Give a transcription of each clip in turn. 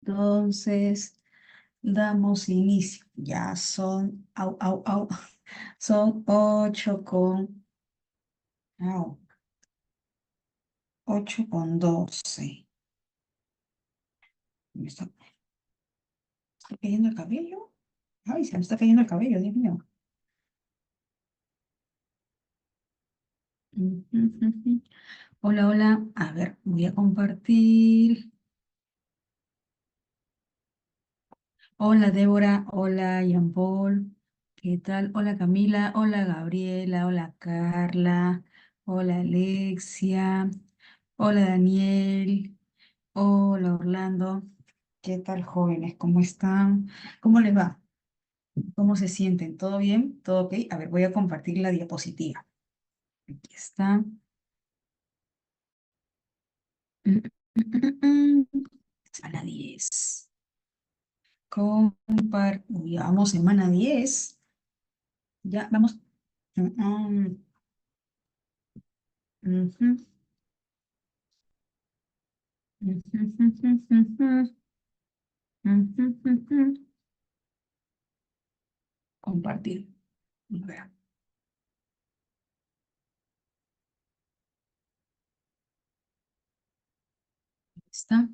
Entonces, damos inicio. Ya son, son 8:12. ¿Me está cayendo el cabello? Ay, se me está cayendo el cabello, Dios mío. Ujú. Hola, hola. A ver, voy a compartir. Hola, Débora. Hola, Jean Paul. ¿Qué tal? Hola, Camila. Hola, Gabriela. Hola, Carla. Hola, Alexia. Hola, Daniel. Hola, Orlando. ¿Qué tal, jóvenes? ¿Cómo están? ¿Cómo les va? ¿Cómo se sienten? ¿Todo bien? ¿Todo ok? A ver, voy a compartir la diapositiva. Aquí está. Mm, Semana 10. Ya vamos, semana 10. Ya, vamos. Mm, mm, ujú, ujú, ujú, ujú, ujú. Compartir. A ver, ahí está.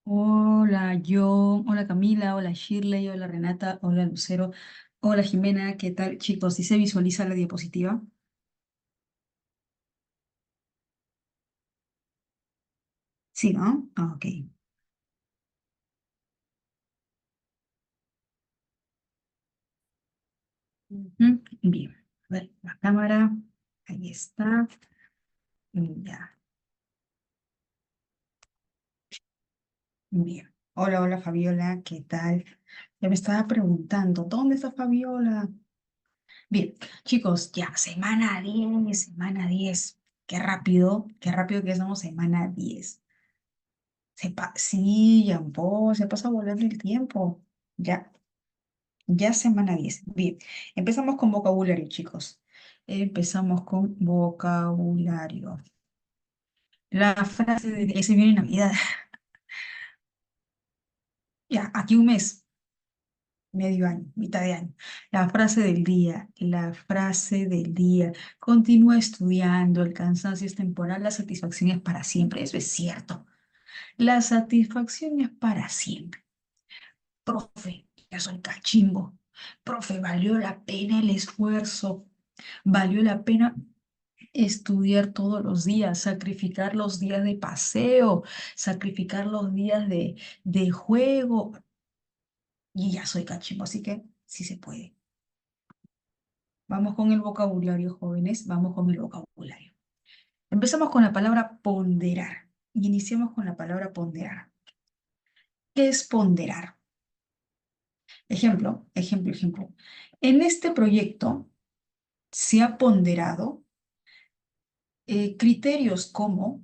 Hola, John. Hola, Camila. Hola, Shirley. Hola, Renata. Hola, Lucero. Hola, Jimena. ¿Qué tal, chicos? ¿Sí se visualiza la diapositiva? Sí, ¿no? Ah, ok. Ujú. Bien. A ver, la cámara. Ahí está. Ya. Bien. Hola, hola, Fabiola. ¿Qué tal? Ya me estaba preguntando, ¿dónde está Fabiola? Bien, chicos, ya, semana 10, semana 10. Qué rápido que estamos semana 10. Sí, Jean-Paul, se pasa volando el tiempo. Ya, ya semana 10. Bien, empezamos con vocabulario, chicos. Empezamos con vocabulario. La frase de... Se viene Navidad. Ya, aquí un mes, medio año, mitad de año. La frase del día. Continúa estudiando, el cansancio es temporal, la satisfacción es para siempre. Eso es cierto. La satisfacción es para siempre. Profe, ya soy cachimbo. Profe, valió la pena el esfuerzo. Valió la pena estudiar todos los días, sacrificar los días de paseo, sacrificar los días de juego. Y ya soy cachimbo, así que sí se puede. Vamos con el vocabulario, jóvenes. Vamos con el vocabulario. Empezamos con la palabra ponderar. Y iniciamos con la palabra ponderar. ¿Qué es ponderar? Ejemplo. En este proyecto se ha ponderado criterios como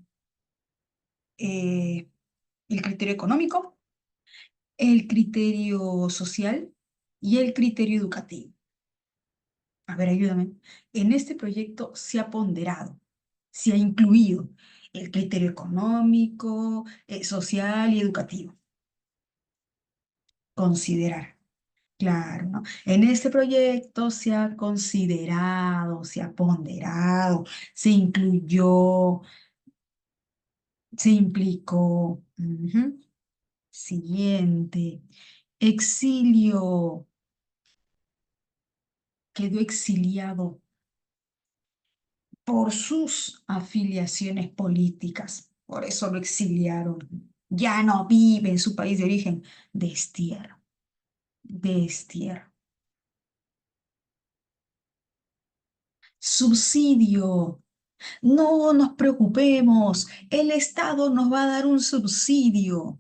eh, el criterio económico, el criterio social y el criterio educativo. A ver, ayúdame. En este proyecto se ha ponderado, se ha incluido el criterio económico, social y educativo. Considerar. Claro, ¿no? En este proyecto se ha considerado, se ha ponderado, se incluyó, se implicó. Ujú. Siguiente. Exilio. Quedó exiliado por sus afiliaciones políticas. Por eso lo exiliaron. Ya no vive en su país de origen. Destierro, destierro. Subsidio. No nos preocupemos, el Estado nos va a dar un subsidio,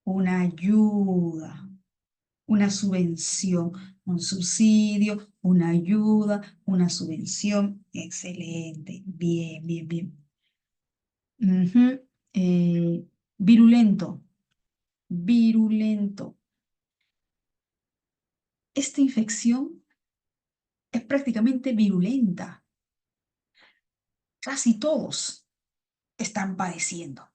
una ayuda, una subvención, un subsidio, una ayuda, una subvención. Excelente, bien, bien, bien. Ujú. Virulento, virulento. Esta infección es prácticamente virulenta. casi todos están padeciendo.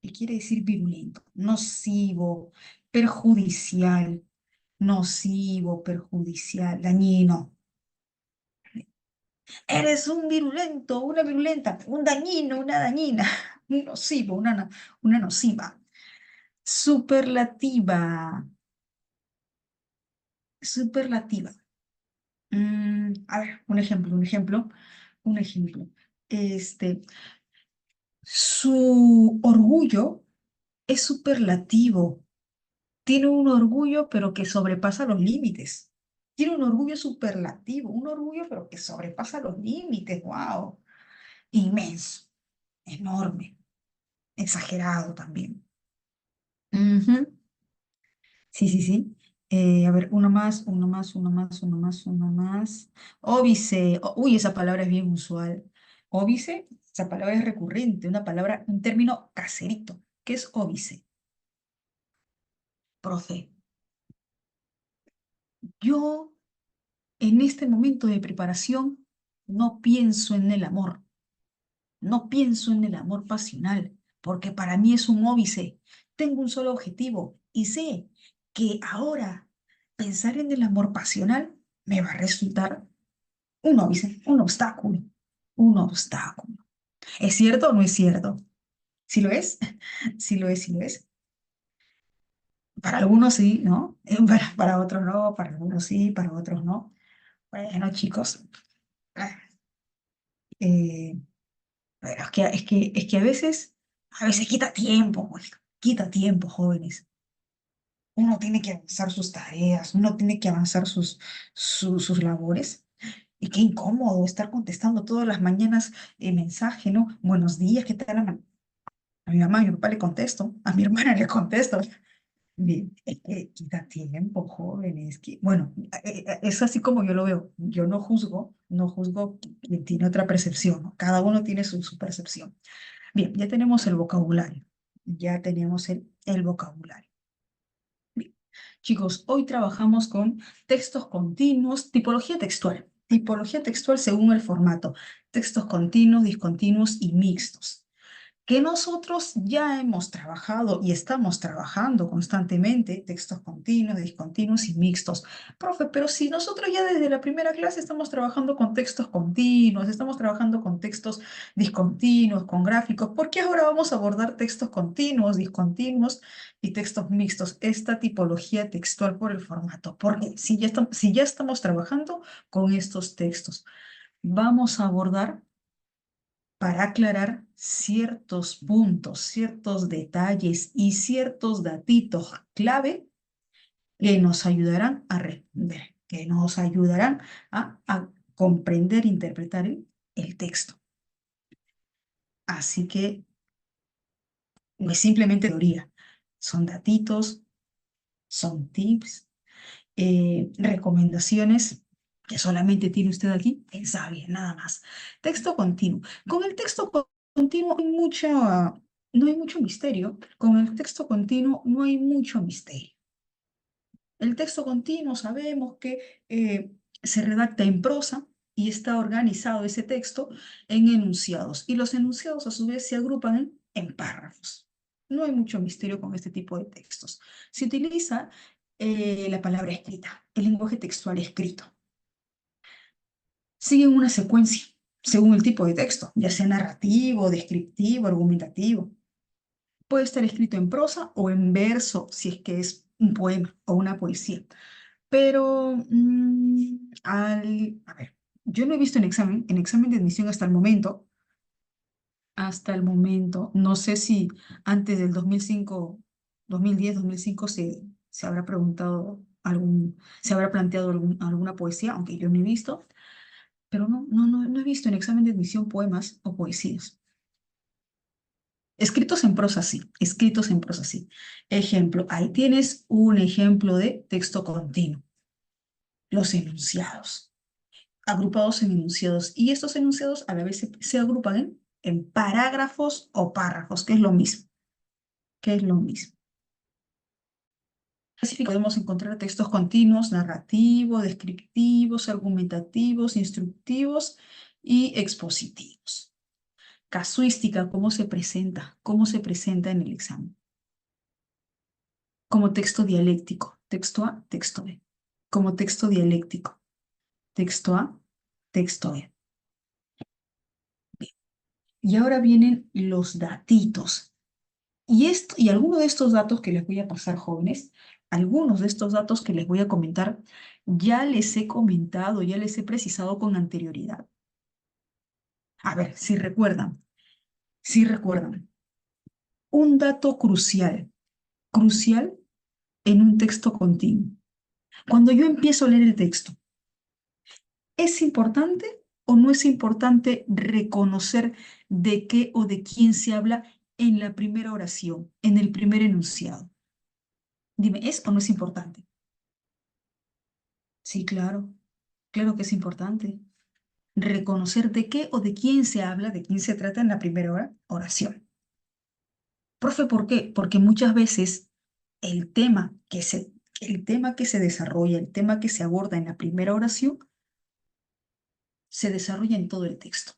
¿Qué quiere decir virulento? Nocivo, perjudicial, nocivo, perjudicial, dañino. Eres un virulento, una virulenta, un dañino, una dañina, un nocivo, una nociva. Superlativa, superlativa. A ver, un ejemplo. Este, su orgullo es superlativo. Tiene un orgullo, pero que sobrepasa los límites. Tiene un orgullo superlativo, un orgullo, pero que sobrepasa los límites. ¡Wow! Inmenso, enorme, exagerado también. Ujú. Sí, sí, sí. A ver, uno más, uno más, uno más, uno más, uno más. Óbice. Uy, esa palabra es bien usual. Óbice, esa palabra es recurrente, una palabra, un término caserito. ¿Qué es óbice? Profe, yo en este momento de preparación no pienso en el amor, no pienso en el amor pasional, porque para mí es un óbice. Tengo un solo objetivo y sé que ahora pensar en el amor pasional me va a resultar un óbice, un obstáculo, un obstáculo. ¿Es cierto o no es cierto? ¿Sí lo es? Sí lo es, sí lo es. Para algunos sí, ¿no? Para otros no, para algunos sí, para otros no. Bueno, chicos, eh, pero es que a veces quita tiempo, jóvenes. Uno tiene que avanzar sus tareas, uno tiene que avanzar sus labores. Y qué incómodo estar contestando todas las mañanas mensaje, ¿no? Buenos días, ¿qué tal? A mi mamá y a mi papá le contesto, a mi hermana le contesto. Bien, es que quita tiempo, jóvenes. Bueno, es así como yo lo veo. Yo no juzgo quien tiene otra percepción, ¿no? Cada uno tiene su percepción. Bien, ya tenemos el vocabulario. Ya tenemos el vocabulario. Bien. Chicos, hoy trabajamos con textos continuos, tipología textual. Tipología textual según el formato. Textos continuos, discontinuos y mixtos que nosotros ya hemos trabajado y estamos trabajando constantemente, textos continuos, discontinuos y mixtos. Profe, pero si nosotros ya desde la primera clase estamos trabajando con textos continuos, estamos trabajando con textos discontinuos, con gráficos, ¿por qué ahora vamos a abordar textos continuos, discontinuos y textos mixtos? Esta tipología textual por el formato, porque si ya estamos trabajando con estos textos, vamos a abordar para aclarar ciertos puntos, ciertos detalles y ciertos datitos clave que nos ayudarán a responder, que nos ayudarán a comprender e interpretar el texto. Así que no es simplemente teoría, son datitos, son tips, recomendaciones que solamente tiene usted aquí en Sabia, nada más. Texto continuo. Con el texto continuo no hay mucho misterio. Con el texto continuo no hay mucho misterio. El texto continuo sabemos que se redacta en prosa y está organizado ese texto en enunciados. Y los enunciados a su vez se agrupan en párrafos. No hay mucho misterio con este tipo de textos. Se utiliza la palabra escrita, el lenguaje textual escrito. Siguen una secuencia según el tipo de texto, ya sea narrativo, descriptivo, argumentativo. Puede estar escrito en prosa o en verso, si es que es un poema o una poesía. Pero, a ver, yo no he visto en examen de admisión hasta el momento, no sé si antes del 2005, 2010, 2005 se habrá preguntado se habrá planteado alguna poesía, aunque yo no he visto, pero no he visto en examen de admisión poemas o poesías. Escritos en prosa, sí, escritos en prosa, sí. Ejemplo, ahí tienes un ejemplo de texto continuo, los enunciados, agrupados en enunciados, y estos enunciados a la vez se agrupan en parágrafos o párrafos, que es lo mismo, que es lo mismo. Podemos encontrar textos continuos, narrativos, descriptivos, argumentativos, instructivos y expositivos. Casuística, ¿cómo se presenta? ¿Cómo se presenta en el examen? Como texto dialéctico, texto A, texto B. Como texto dialéctico, texto A, texto B. Bien. Y ahora vienen los datitos. Y algunos de estos datos que les voy a pasar, jóvenes, algunos de estos datos que les voy a comentar, ya les he comentado, ya les he precisado con anterioridad. A ver, si recuerdan, un dato crucial en un texto continuo. Cuando yo empiezo a leer el texto, ¿es importante o no es importante reconocer de qué o de quién se habla en la primera oración, en el primer enunciado? Dime, ¿es o no es importante? Sí, claro, claro que es importante. Reconocer de qué o de quién se habla, de quién se trata en la primera oración. Profe, ¿por qué? Porque muchas veces el tema el tema que se desarrolla, el tema que se aborda en la primera oración, se desarrolla en todo el texto,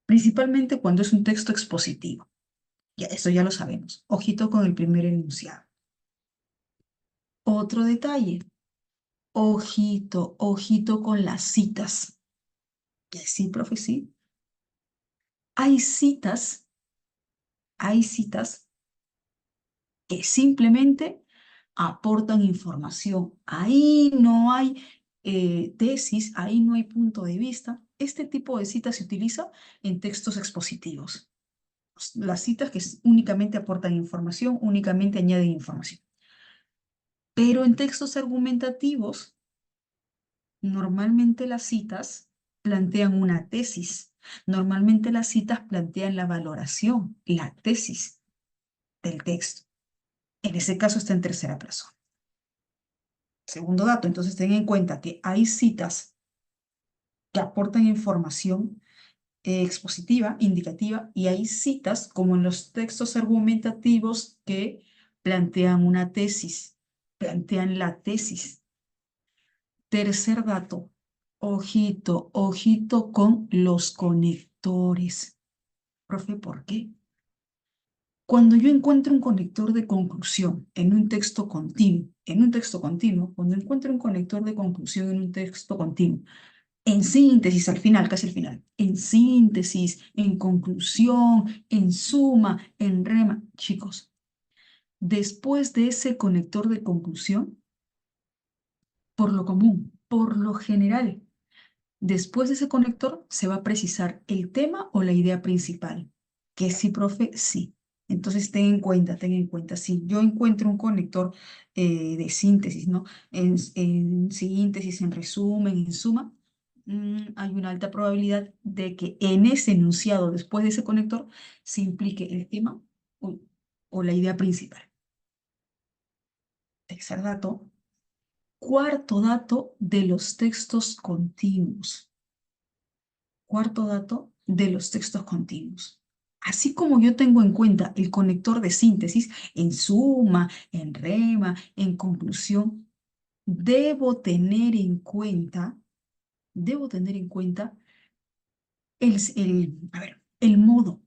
principalmente cuando es un texto expositivo. Ya, eso ya lo sabemos. Ojito con el primer enunciado. Otro detalle, ojito con las citas. Sí, profe, sí. Hay citas, hay citas que simplemente aportan información. Ahí no hay tesis, ahí no hay punto de vista. Este tipo de citas se utiliza en textos expositivos. Las citas que únicamente aportan información, únicamente añaden información. Pero en textos argumentativos, normalmente las citas plantean una tesis. Normalmente las citas plantean la valoración, la tesis del texto. En ese caso está en tercera persona. Segundo dato, entonces ten en cuenta que hay citas que aportan información expositiva, indicativa, y hay citas, como en los textos argumentativos, que plantean una tesis, plantean la tesis. Tercer dato, ojito con los conectores. Profe, ¿por qué? Cuando yo encuentro un conector de conclusión en un texto continuo, cuando encuentro un conector de conclusión en un texto continuo, en síntesis, al final, casi al final, en síntesis, en conclusión, en suma, en rema, chicos, después de ese conector de conclusión, por lo común, por lo general, después de ese conector se va a precisar el tema o la idea principal. Que sí, profe, sí. Entonces ten en cuenta, si yo encuentro un conector de síntesis, ¿no? En síntesis, en resumen, en suma, hay una alta probabilidad de que en ese enunciado, después de ese conector, se implique el tema o, o la idea principal. Tercer dato. Cuarto dato de los textos continuos. Cuarto dato de los textos continuos. Así como yo tengo en cuenta el conector de síntesis en suma, en rema, en conclusión, debo tener en cuenta el modo.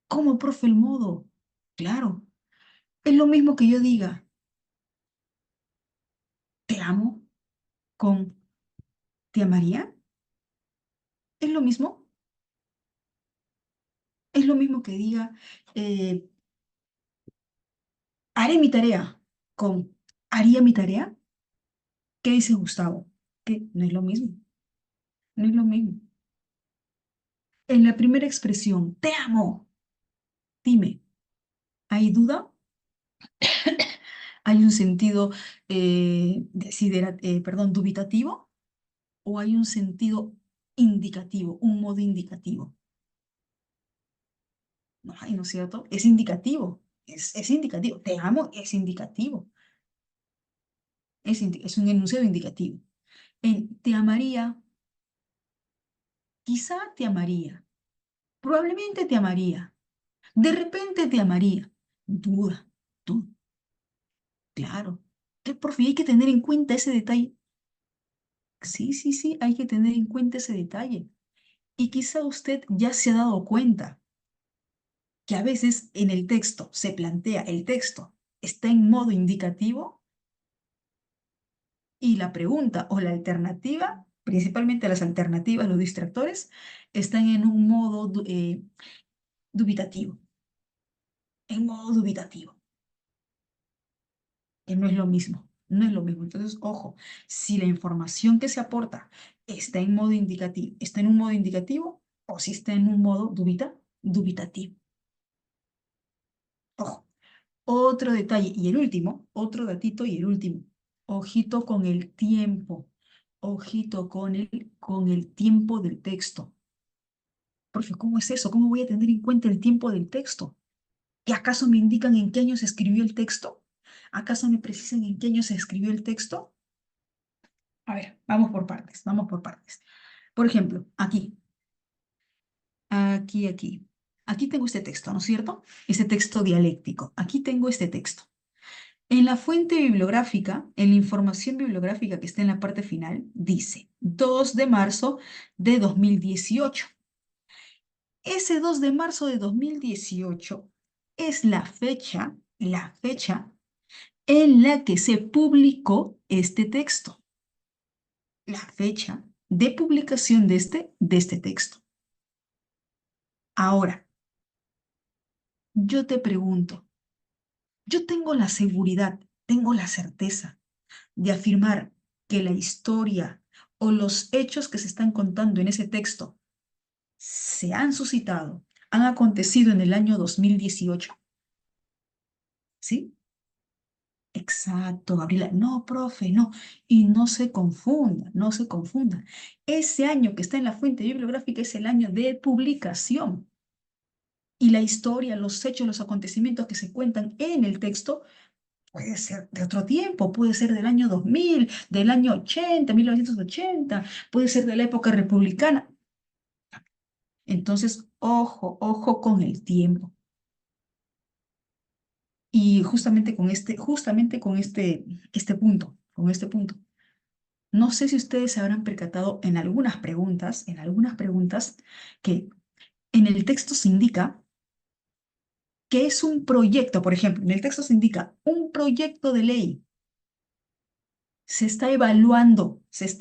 ¿Cómo, profe, el modo? Claro, es lo mismo que yo diga, te amo con te amaría. Es lo mismo. Es lo mismo que diga, eh, haré mi tarea con haría mi tarea. ¿Qué dice Gustavo? Que no es lo mismo, no es lo mismo. En la primera expresión, te amo, dime, ¿hay duda? ¿Hay un sentido, dubitativo? ¿O hay un sentido indicativo, un modo indicativo? No hay, ¿no es cierto? Es indicativo, es indicativo. Te amo es indicativo, es un enunciado indicativo. En te amaría, quizá te amaría, probablemente te amaría, de repente te amaría. Duda, duda. Claro. Profe, hay que tener en cuenta ese detalle. Sí, sí, sí, hay que tener en cuenta ese detalle. Y quizá usted ya se ha dado cuenta que a veces en el texto se plantea, el texto está en modo indicativo y la pregunta o la alternativa, principalmente las alternativas, los distractores, están en un modo dubitativo, en modo dubitativo, que no es lo mismo, no es lo mismo. Entonces, ojo, si la información que se aporta está en modo indicativo, está en un modo indicativo o si está en un modo dubitativo. Ojo. Otro detalle, y el último, otro datito y el último. Ojito con el tiempo. Ojito con el tiempo del texto. Profe, ¿cómo es eso? ¿Cómo voy a tener en cuenta el tiempo del texto? ¿Que acaso me indican en qué año se escribió el texto? ¿Acaso me precisan en qué año se escribió el texto? A ver, vamos por partes, vamos por partes. Por ejemplo, aquí, aquí. Aquí tengo este texto, ¿no es cierto? Este texto dialéctico. Aquí tengo este texto. En la fuente bibliográfica, en la información bibliográfica que está en la parte final, dice 2 de marzo de 2018. Ese 2 de marzo de 2018 es la fecha en la que se publicó este texto, la fecha de publicación de este texto. Ahora, yo te pregunto, yo tengo la seguridad, tengo la certeza de afirmar que la historia o los hechos que se están contando en ese texto se han suscitado, han acontecido en el año 2018. ¿Sí? Exacto, Gabriela. No, profe, no. Y no se confunda, no se confunda. Ese año que está en la fuente bibliográfica es el año de publicación. Y la historia, los hechos, los acontecimientos que se cuentan en el texto puede ser de otro tiempo, puede ser del año 2000, del año 80, 1980, puede ser de la época republicana. Entonces, ojo, ojo con el tiempo. Y con este punto. No sé si ustedes se habrán percatado en algunas preguntas, que en el texto se indica que es un proyecto, por ejemplo, en el texto se indica un proyecto de ley. Se está evaluando, se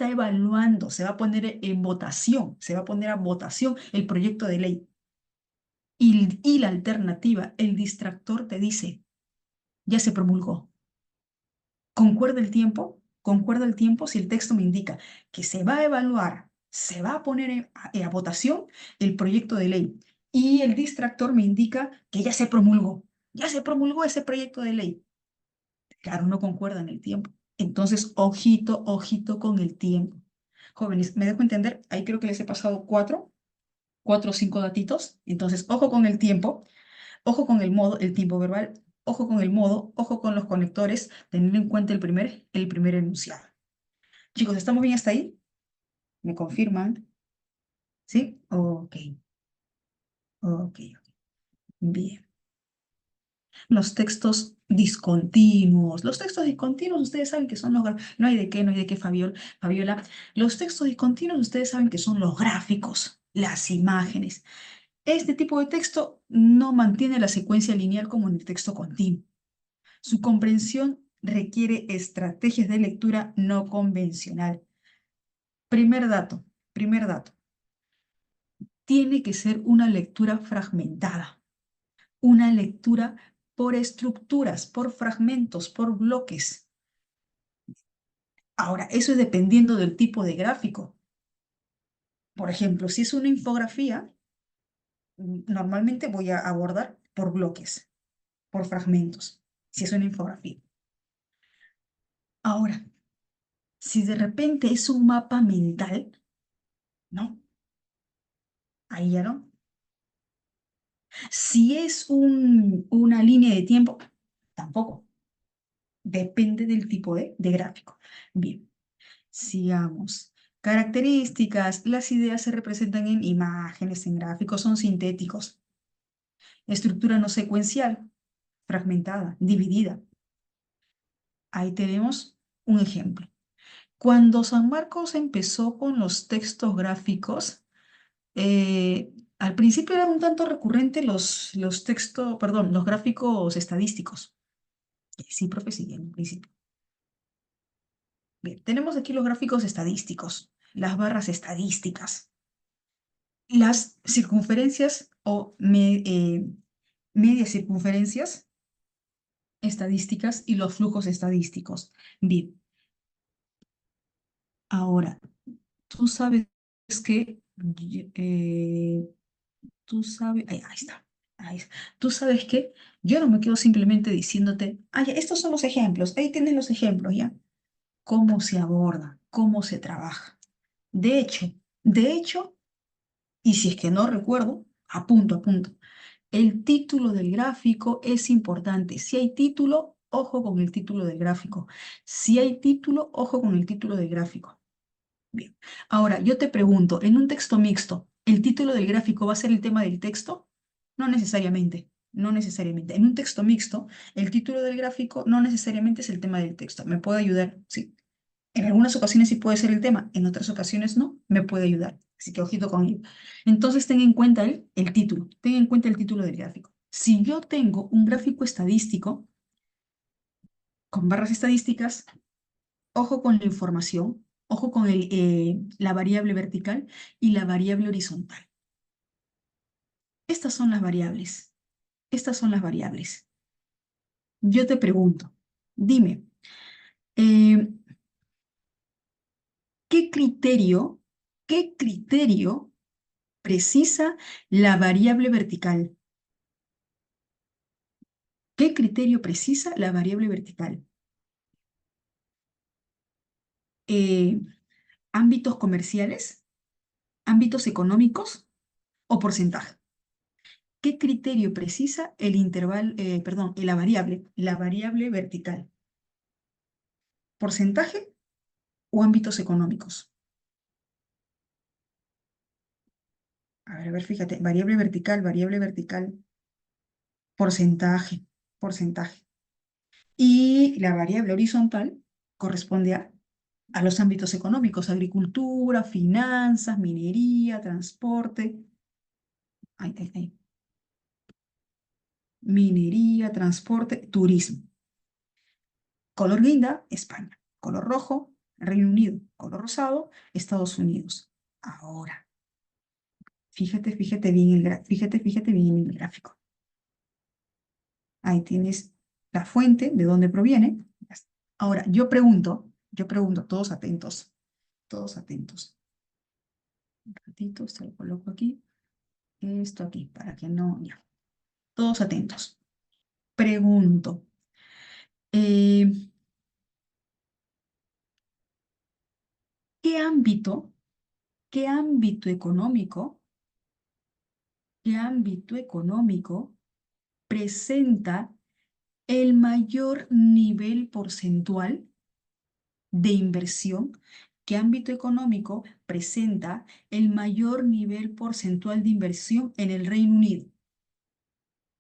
va a poner en votación, se va a poner a votación el proyecto de ley. Y la alternativa, el distractor te dice, ya se promulgó. ¿Concuerda el tiempo? ¿Concuerda el tiempo si el texto me indica que se va a evaluar, se va a poner a votación el proyecto de ley? Y el distractor me indica que ya se promulgó ese proyecto de ley. Claro, no concuerda en el tiempo. Entonces, ojito, ojito con el tiempo. Jóvenes, ¿me dejo entender? Ahí creo que les he pasado cuatro o cinco datitos. Entonces, ojo con el tiempo, ojo con el modo, el tiempo verbal, ojo con el modo, ojo con los conectores, teniendo en cuenta el primer enunciado. Chicos, ¿estamos bien hasta ahí? ¿Me confirman? ¿Sí? Ok, ok, bien. Los textos discontinuos. Los textos discontinuos, ustedes saben que son no hay de qué, no hay de qué, Fabiola. Los textos discontinuos, ustedes saben que son los gráficos, las imágenes. Este tipo de texto no mantiene la secuencia lineal como en el texto continuo. Su comprensión requiere estrategias de lectura no convencional. Primer dato. Tiene que ser una lectura fragmentada, una lectura por estructuras, por fragmentos, por bloques. Ahora, eso es dependiendo del tipo de gráfico. Por ejemplo, si es una infografía, normalmente voy a abordar por bloques, por fragmentos, si es una infografía. Ahora, si de repente es un mapa mental, ¿no? Ahí ya no. Si es una línea de tiempo, tampoco. Depende del tipo de gráfico. Bien, sigamos. Características. Las ideas se representan en imágenes, en gráficos, son sintéticos. Estructura no secuencial, fragmentada, dividida. Ahí tenemos un ejemplo. Cuando San Marcos empezó con los textos gráficos, al principio eran un tanto recurrentes los textos, perdón, los gráficos estadísticos. Sí, profe, sí, en un principio. Bien, tenemos aquí los gráficos estadísticos, las barras estadísticas, las circunferencias o medias circunferencias estadísticas y los flujos estadísticos. Bien, ahora, tú sabes que, tú sabes, ahí está, ahí está. Tú sabes que yo no me quedo simplemente diciéndote, ya, estos son los ejemplos, ahí tienes los ejemplos, ¿ya? Cómo se aborda, cómo se trabaja. De hecho, y si es que no recuerdo, apunto, apunto. El título del gráfico es importante. Si hay título, ojo con el título del gráfico. Si hay título, ojo con el título del gráfico. Bien. Ahora, yo te pregunto, en un texto mixto, ¿el título del gráfico va a ser el tema del texto? No necesariamente, no necesariamente. En un texto mixto, el título del gráfico no necesariamente es el tema del texto. ¿Me puede ayudar? Sí. En algunas ocasiones sí puede ser el tema, en otras ocasiones no, me puede ayudar. Así que ojito con ello. Entonces ten en cuenta el título, ten en cuenta el título del gráfico. Si yo tengo un gráfico estadístico con barras estadísticas, ojo con la información, ojo con la variable vertical y la variable horizontal. Estas son las variables, estas son las variables. Yo te pregunto, dime, eh, ¿qué criterio, qué criterio precisa la variable vertical? ¿Qué criterio precisa la variable vertical? Eh, ¿Ámbitos comerciales? ¿Ámbitos económicos o porcentaje? ¿Qué criterio precisa el intervalo, perdón, la variable vertical? ¿Porcentaje o ámbitos económicos? A ver, fíjate, variable vertical, porcentaje, porcentaje. Y la variable horizontal corresponde a los ámbitos económicos, agricultura, finanzas, minería, transporte. Ay, ay, ay. Minería, transporte, turismo. Color guinda, España. Color rojo, Reino Unido. Color rosado, Estados Unidos. Ahora, fíjate bien en el gráfico. Ahí tienes la fuente, de dónde proviene. Ya está. Ahora, yo pregunto, todos atentos. Un ratito, se lo coloco aquí, esto aquí, para que no, ya. Todos atentos. Pregunto, eh, ¿qué ámbito, qué ámbito económico, qué ámbito económico presenta el mayor nivel porcentual de inversión? ¿Qué ámbito económico presenta el mayor nivel porcentual de inversión en el Reino Unido?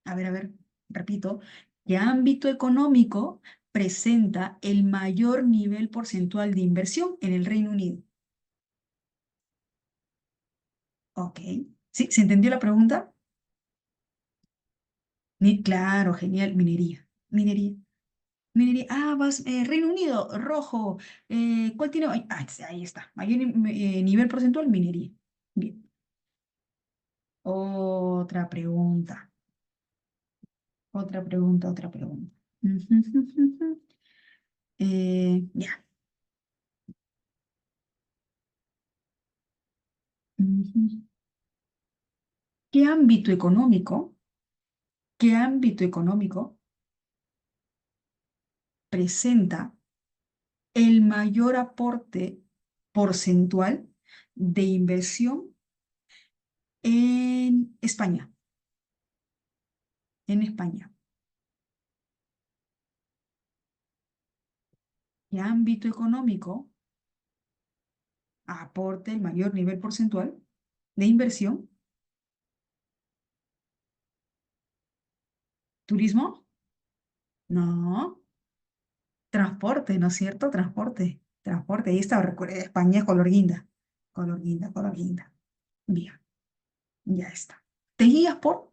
A ver, repito. ¿Qué ámbito económico presenta el mayor nivel porcentual de inversión en el Reino Unido? Ok. ¿Sí? ¿Se entendió la pregunta? Claro, genial. Minería. Minería. Minería. Vas, Reino Unido, rojo. ¿Cuál tiene? Ahí está. Mayor nivel porcentual, minería. Bien. Otra pregunta. Otra pregunta, otra pregunta. Ya. Ujú. ¿Qué ámbito económico, qué ámbito económico presenta el mayor aporte porcentual de inversión en España? En España. ¿Qué ámbito económico aporte el mayor nivel porcentual de inversión? ¿Turismo? No. Transporte, ¿no es cierto? Transporte, transporte. Ahí está, recuerda, España es color guinda. Color guinda, color guinda. Bien, ya está. Te guías por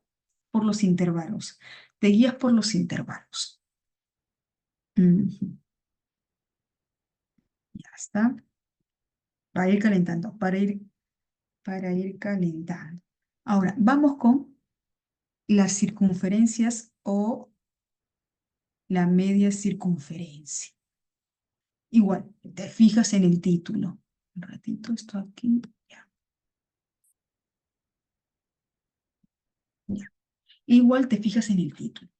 los intervalos. Te guías por los intervalos. Ujú, ya está. Para ir calentando, para ir calentando. Ahora, vamos con las circunferencias o la media circunferencia. Igual, te fijas en el título. Un ratito, esto aquí. Ya, ya. Igual te fijas en el título.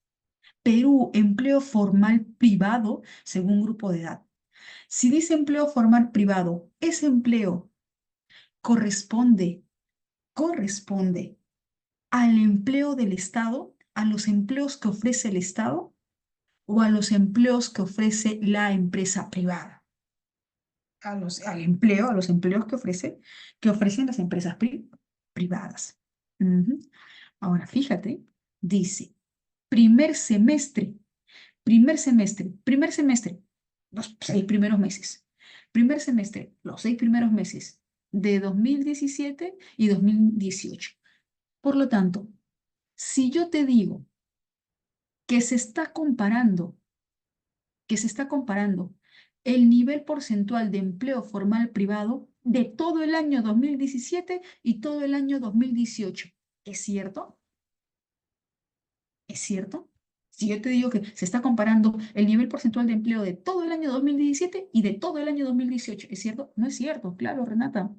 Perú, empleo formal privado según grupo de edad. Si dice empleo formal privado, ese empleo corresponde, corresponde al empleo del Estado, a los empleos que ofrece el Estado o a los empleos que ofrece la empresa privada. A los empleos que ofrecen las empresas privadas. Ujú. Ahora, fíjate, dice, primer semestre, primer semestre, los 6 primeros meses. Primer semestre, los 6 primeros meses de 2017 y 2018. Por lo tanto, si yo te digo que se está comparando, que se está comparando el nivel porcentual de empleo formal privado de todo el año 2017 y todo el año 2018, ¿es cierto? ¿Es cierto? Si yo te digo que se está comparando el nivel porcentual de empleo de todo el año 2017 y de todo el año 2018, ¿es cierto? No es cierto, claro, Renata.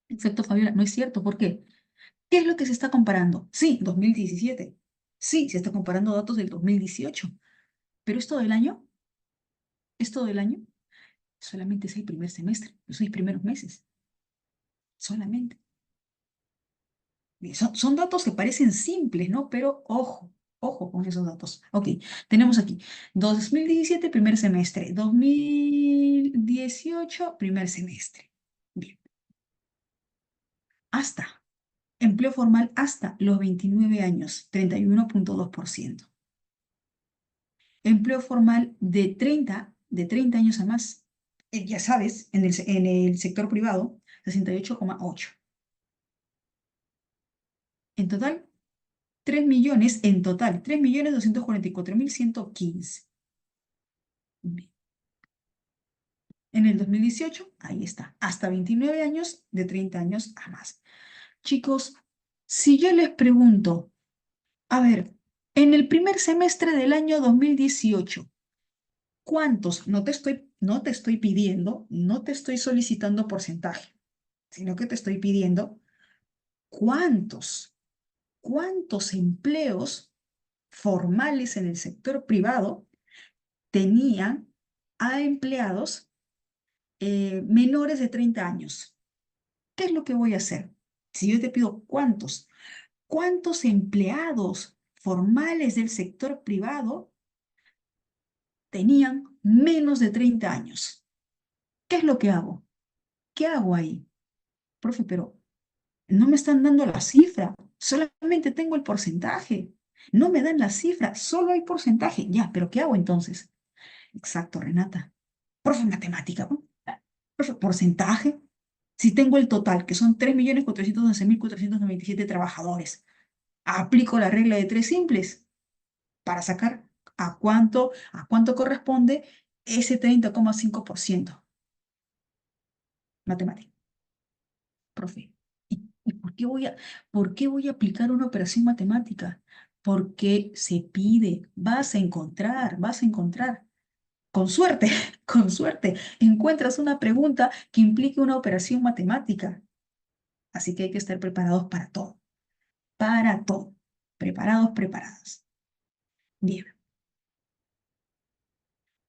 Excepto Fabiola, no es cierto. ¿Por qué? ¿Qué es lo que se está comparando? Sí, 2017. Sí, se está comparando datos del 2018. ¿Pero es todo el año? ¿Es todo el año? Solamente es el primer semestre, los 6 primeros meses. Solamente. Son datos que parecen simples, ¿no? Pero ojo, ojo con esos datos. Ok, tenemos aquí 2017, primer semestre, 2018, primer semestre. Bien, hasta, empleo formal hasta los 29 años, 31,2%. Empleo formal de treinta años a más, ya sabes, en el sector privado, 68,8%. En total, 3 millones, en total, 3.244.115. En el 2018, ahí está, hasta 29 años, de 30 años a más. Chicos, si yo les pregunto, a ver, en el primer semestre del año 2018, ¿cuántos? No te estoy pidiendo, no te estoy solicitando porcentaje, sino que te estoy pidiendo cuántos, cuántos empleos formales en el sector privado tenían a empleados menores de 30 años. ¿Qué es lo que voy a hacer? Si yo te pido cuántos empleados formales del sector privado tenían menos de 30 años. ¿Qué es lo que hago? ¿Qué hago ahí? Profe, pero no me están dando la cifra, solamente tengo el porcentaje. No me dan la cifra, solo hay porcentaje. Ya, pero ¿qué hago entonces? Exacto, Renata. Profe, matemática, ¿no? Profe, porcentaje. Si tengo el total, que son 3.411.497 trabajadores, aplico la regla de tres simples para sacar a cuánto corresponde ese 30,5%. Matemática, profe. ¿Y por qué voy a aplicar una operación matemática? Porque se pide, vas a encontrar. Con suerte, con suerte, encuentras una pregunta que implique una operación matemática. Así que hay que estar preparados para todo. Para todo. Preparados, preparadas. Bien.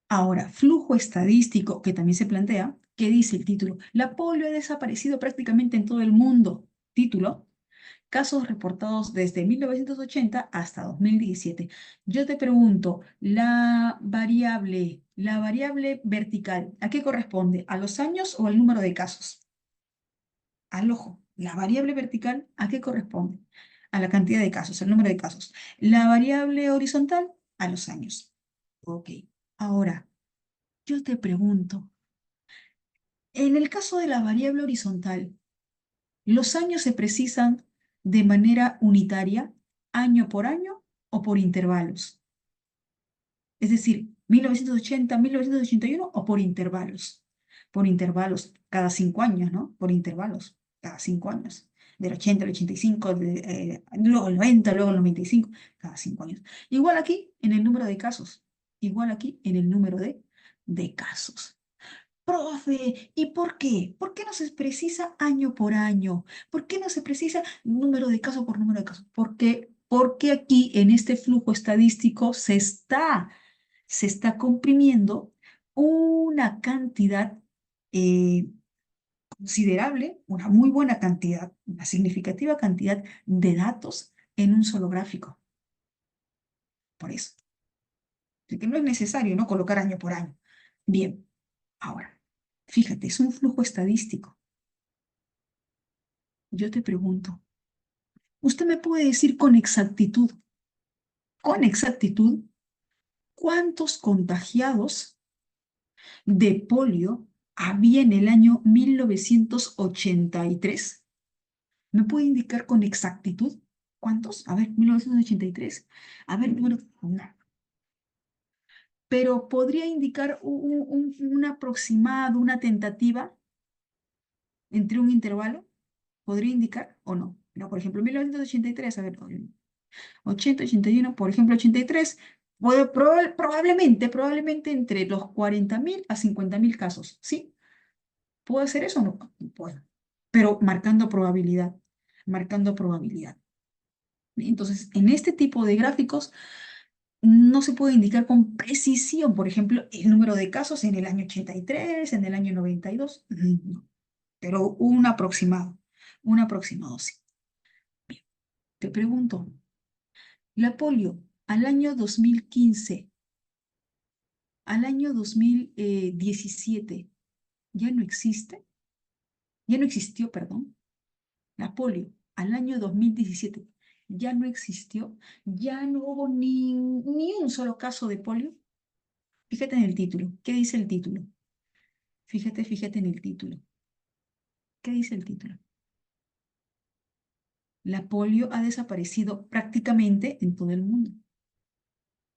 Ahora, flujo estadístico, que también se plantea, ¿qué dice el título? La polio ha desaparecido prácticamente en todo el mundo. Título, casos reportados desde 1980 hasta 2017. Yo te pregunto, la variable vertical, ¿a qué corresponde? ¿A los años o al número de casos? Al ojo. La variable vertical, ¿a qué corresponde? A la cantidad de casos, el número de casos. La variable horizontal, a los años. Ok. Ahora, Yo te pregunto, en el caso de la variable horizontal, ¿los años se precisan de manera unitaria, año por año o por intervalos? Es decir, 1980, 1981 o por intervalos. Por intervalos, cada 5 años, ¿no? Por intervalos, cada 5 años. Del 80 al 85, luego el 90, luego el 95, cada 5 años. Igual aquí en el número de casos. Igual aquí en el número de casos. Profe, ¿y por qué? ¿Por qué no se precisa año por año? ¿Por qué no se precisa número de casos por número de casos? Porque aquí en este flujo estadístico se está comprimiendo una cantidad eh, considerable, una muy buena cantidad, una significativa cantidad de datos en un solo gráfico. Por eso. Así que no es necesario, ¿no? Colocar año por año. Bien, ahora, fíjate, es un flujo estadístico. Yo te pregunto, ¿usted me puede decir con exactitud, cuántos contagiados de polio había en el año 1983? ¿Me puede indicar con exactitud cuántos? A ver, 1983. A ver, número. No. Pero podría indicar un aproximado, una tentativa entre un intervalo. ¿Podría indicar o no? No, por ejemplo, 1983, a ver, 80, 81, por ejemplo, 83, probablemente entre los 40.000 a 50.000 casos, ¿sí? ¿Puedo hacer eso o no? Puedo, pero marcando probabilidad. Entonces, en este tipo de gráficos no se puede indicar con precisión, por ejemplo, el número de casos en el año 83, en el año 92, no, pero un aproximado sí. Te pregunto, la polio al año 2015, al año 2017, ¿ya no existe? Ya no existió, perdón. La polio al año 2017 ya no existió, ya no hubo ni un solo caso de polio. Fíjate en el título. ¿Qué dice el título? Fíjate en el título. ¿Qué dice el título? La polio ha desaparecido prácticamente en todo el mundo.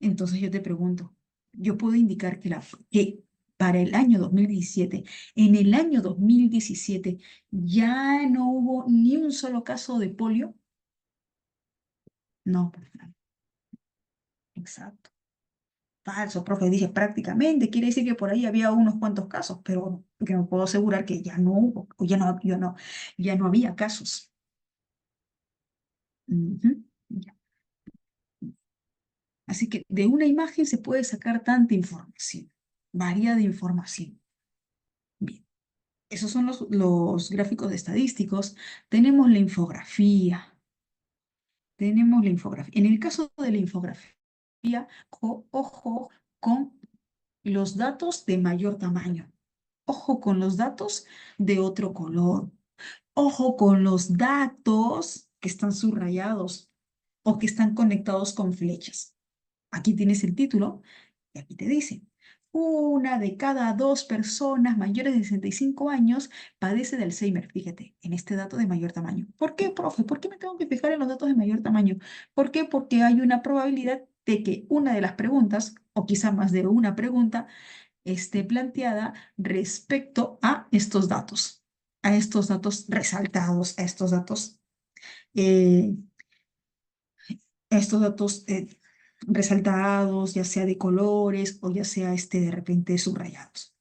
Entonces yo te pregunto, yo puedo indicar que para el año 2017, en el año 2017, ya no hubo ni un solo caso de polio. No, exacto. Falso, profe, dije prácticamente, quiere decir que por ahí había unos cuantos casos, pero que no puedo asegurar que ya no hubo, o ya no había casos. Ujú, ya. Así que de una imagen se puede sacar tanta información, variada información. Bien, esos son los gráficos estadísticos. Tenemos la infografía. Tenemos la infografía. En el caso de la infografía, ojo con los datos de mayor tamaño. Ojo con los datos de otro color. Ojo con los datos que están subrayados o que están conectados con flechas. Aquí tienes el título y aquí te dice, 1 de cada 2 personas mayores de 65 años padece de Alzheimer. Fíjate, en este dato de mayor tamaño. ¿Por qué, profe? ¿Por qué me tengo que fijar en los datos de mayor tamaño? ¿Por qué? Porque hay una probabilidad de que una de las preguntas, o quizá más de una pregunta, esté planteada respecto a estos datos resaltados, eh, a estos datos resaltados, ya sea de colores o ya sea de repente subrayados.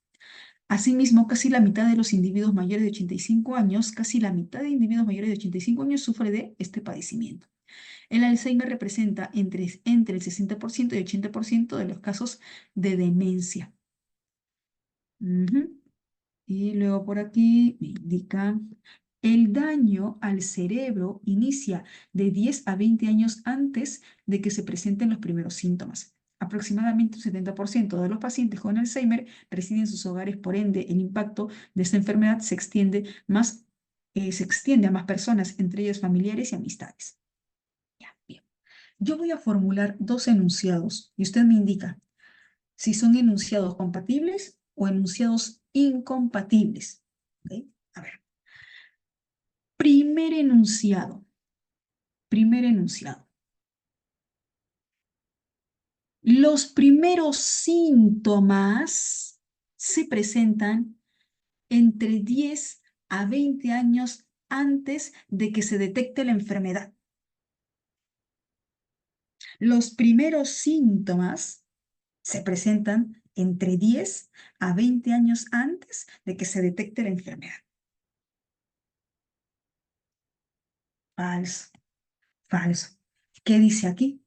Asimismo, casi la mitad de los individuos mayores de 85 años, casi la mitad de individuos mayores de 85 años sufre de este padecimiento. El Alzheimer representa entre el 60% y 80% de los casos de demencia. Ujú. Y luego por aquí me indica, el daño al cerebro inicia de 10 a 20 años antes de que se presenten los primeros síntomas. Aproximadamente un 70% de los pacientes con Alzheimer residen en sus hogares, por ende, el impacto de esta enfermedad se extiende a más personas, entre ellas familiares y amistades. Ya, bien. Yo voy a formular dos enunciados y usted me indica si son enunciados compatibles o enunciados incompatibles. ¿Ok? A ver, primer enunciado. Primer enunciado. Los primeros síntomas se presentan entre 10 a 20 años antes de que se detecte la enfermedad. Los primeros síntomas se presentan entre 10 a 20 años antes de que se detecte la enfermedad. Falso, falso. ¿Qué dice aquí?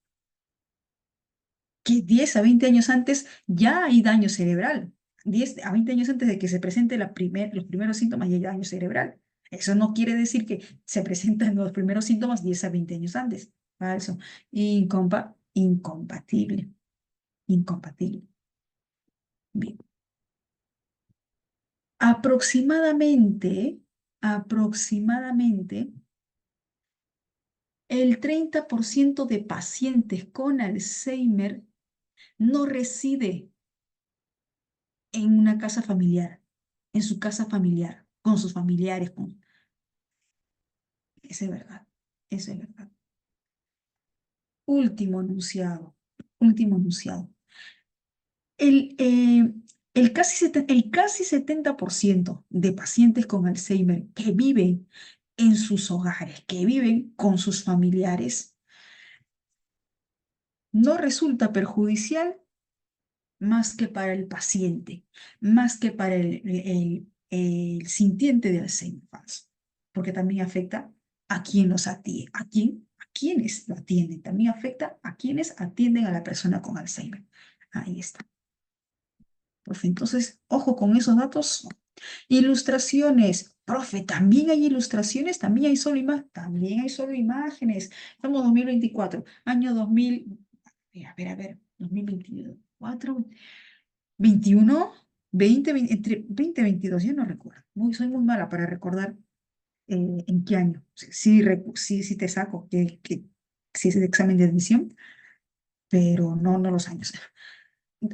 Que 10 a 20 años antes ya hay daño cerebral. 10 a 20 años antes de que se presente los primeros síntomas ya hay daño cerebral. Eso no quiere decir que se presentan los primeros síntomas 10 a 20 años antes. Falso. Incompatible. Incompatible. Bien. Aproximadamente, el 30% de pacientes con Alzheimer no reside en una casa familiar, en su casa familiar, con sus familiares. Eso es verdad, eso es verdad. Último enunciado, último enunciado. El, eh, el casi 70% de pacientes con Alzheimer que viven en sus hogares, que viven con sus familiares, no resulta perjudicial más que para el paciente, más que para el sintiente de Alzheimer, porque también afecta a quien los atiende, a quienes lo atienden, también afecta a quienes atienden a la persona con Alzheimer. Ahí está. Profe, entonces, ojo con esos datos. Ilustraciones. Profe, también hay ilustraciones, también hay solo imágenes. Estamos en 2024, año 2000, a ver, 2024, 21, 20, entre 20 y 22, yo no recuerdo. Soy muy mala para recordar en qué año. Sí te saco si es el examen de admisión, pero no los años.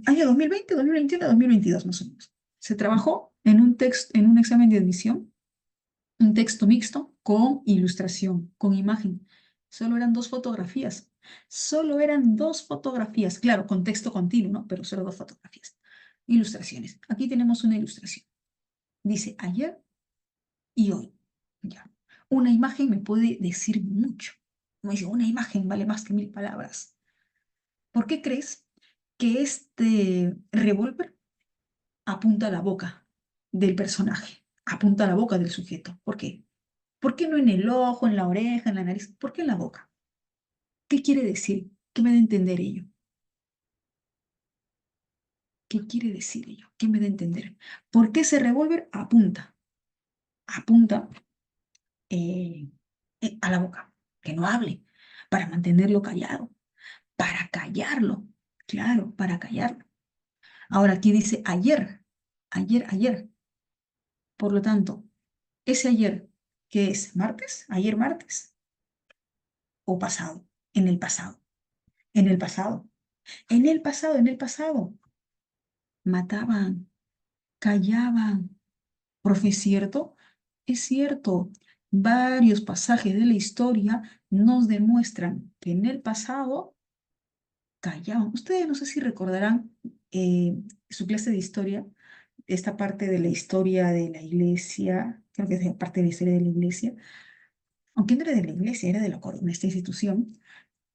Año 2020, 2021, 2022 más o menos. Se trabajó en un examen de admisión, un texto mixto con ilustración, con imagen. Solo eran dos fotografías. Solo eran dos fotografías. Claro, con texto continuo, ¿no? Pero solo dos fotografías. Ilustraciones. Aquí tenemos una ilustración. Dice ayer y hoy. Ya. Una imagen me puede decir mucho. Como dice, una imagen vale más que 1000 palabras. ¿Por qué crees que este revólver apunta a la boca del personaje? Apunta a la boca del sujeto. ¿Por qué? ¿Por qué no en el ojo, en la oreja, en la nariz? ¿Por qué en la boca? ¿Qué quiere decir? ¿Qué me da a entender ello? ¿Qué quiere decir ello? ¿Qué me da a entender? ¿Por qué ese revólver apunta? Apunta eh, a la boca, que no hable, para mantenerlo callado, para callarlo, claro, para callarlo. Ahora aquí dice ayer, ayer. Por lo tanto, ese ayer, ¿qué es? ¿Martes? ¿Ayer martes? ¿O pasado? En el pasado, en el pasado, en el pasado. Mataban, callaban. Profe, ¿es cierto? Es cierto. Varios pasajes de la historia nos demuestran que en el pasado callaban. Ustedes no sé si recordarán su clase de historia, esta parte de la historia de la iglesia, creo que es parte de la historia de la iglesia, aunque no era de la iglesia, era de la corona, esta institución,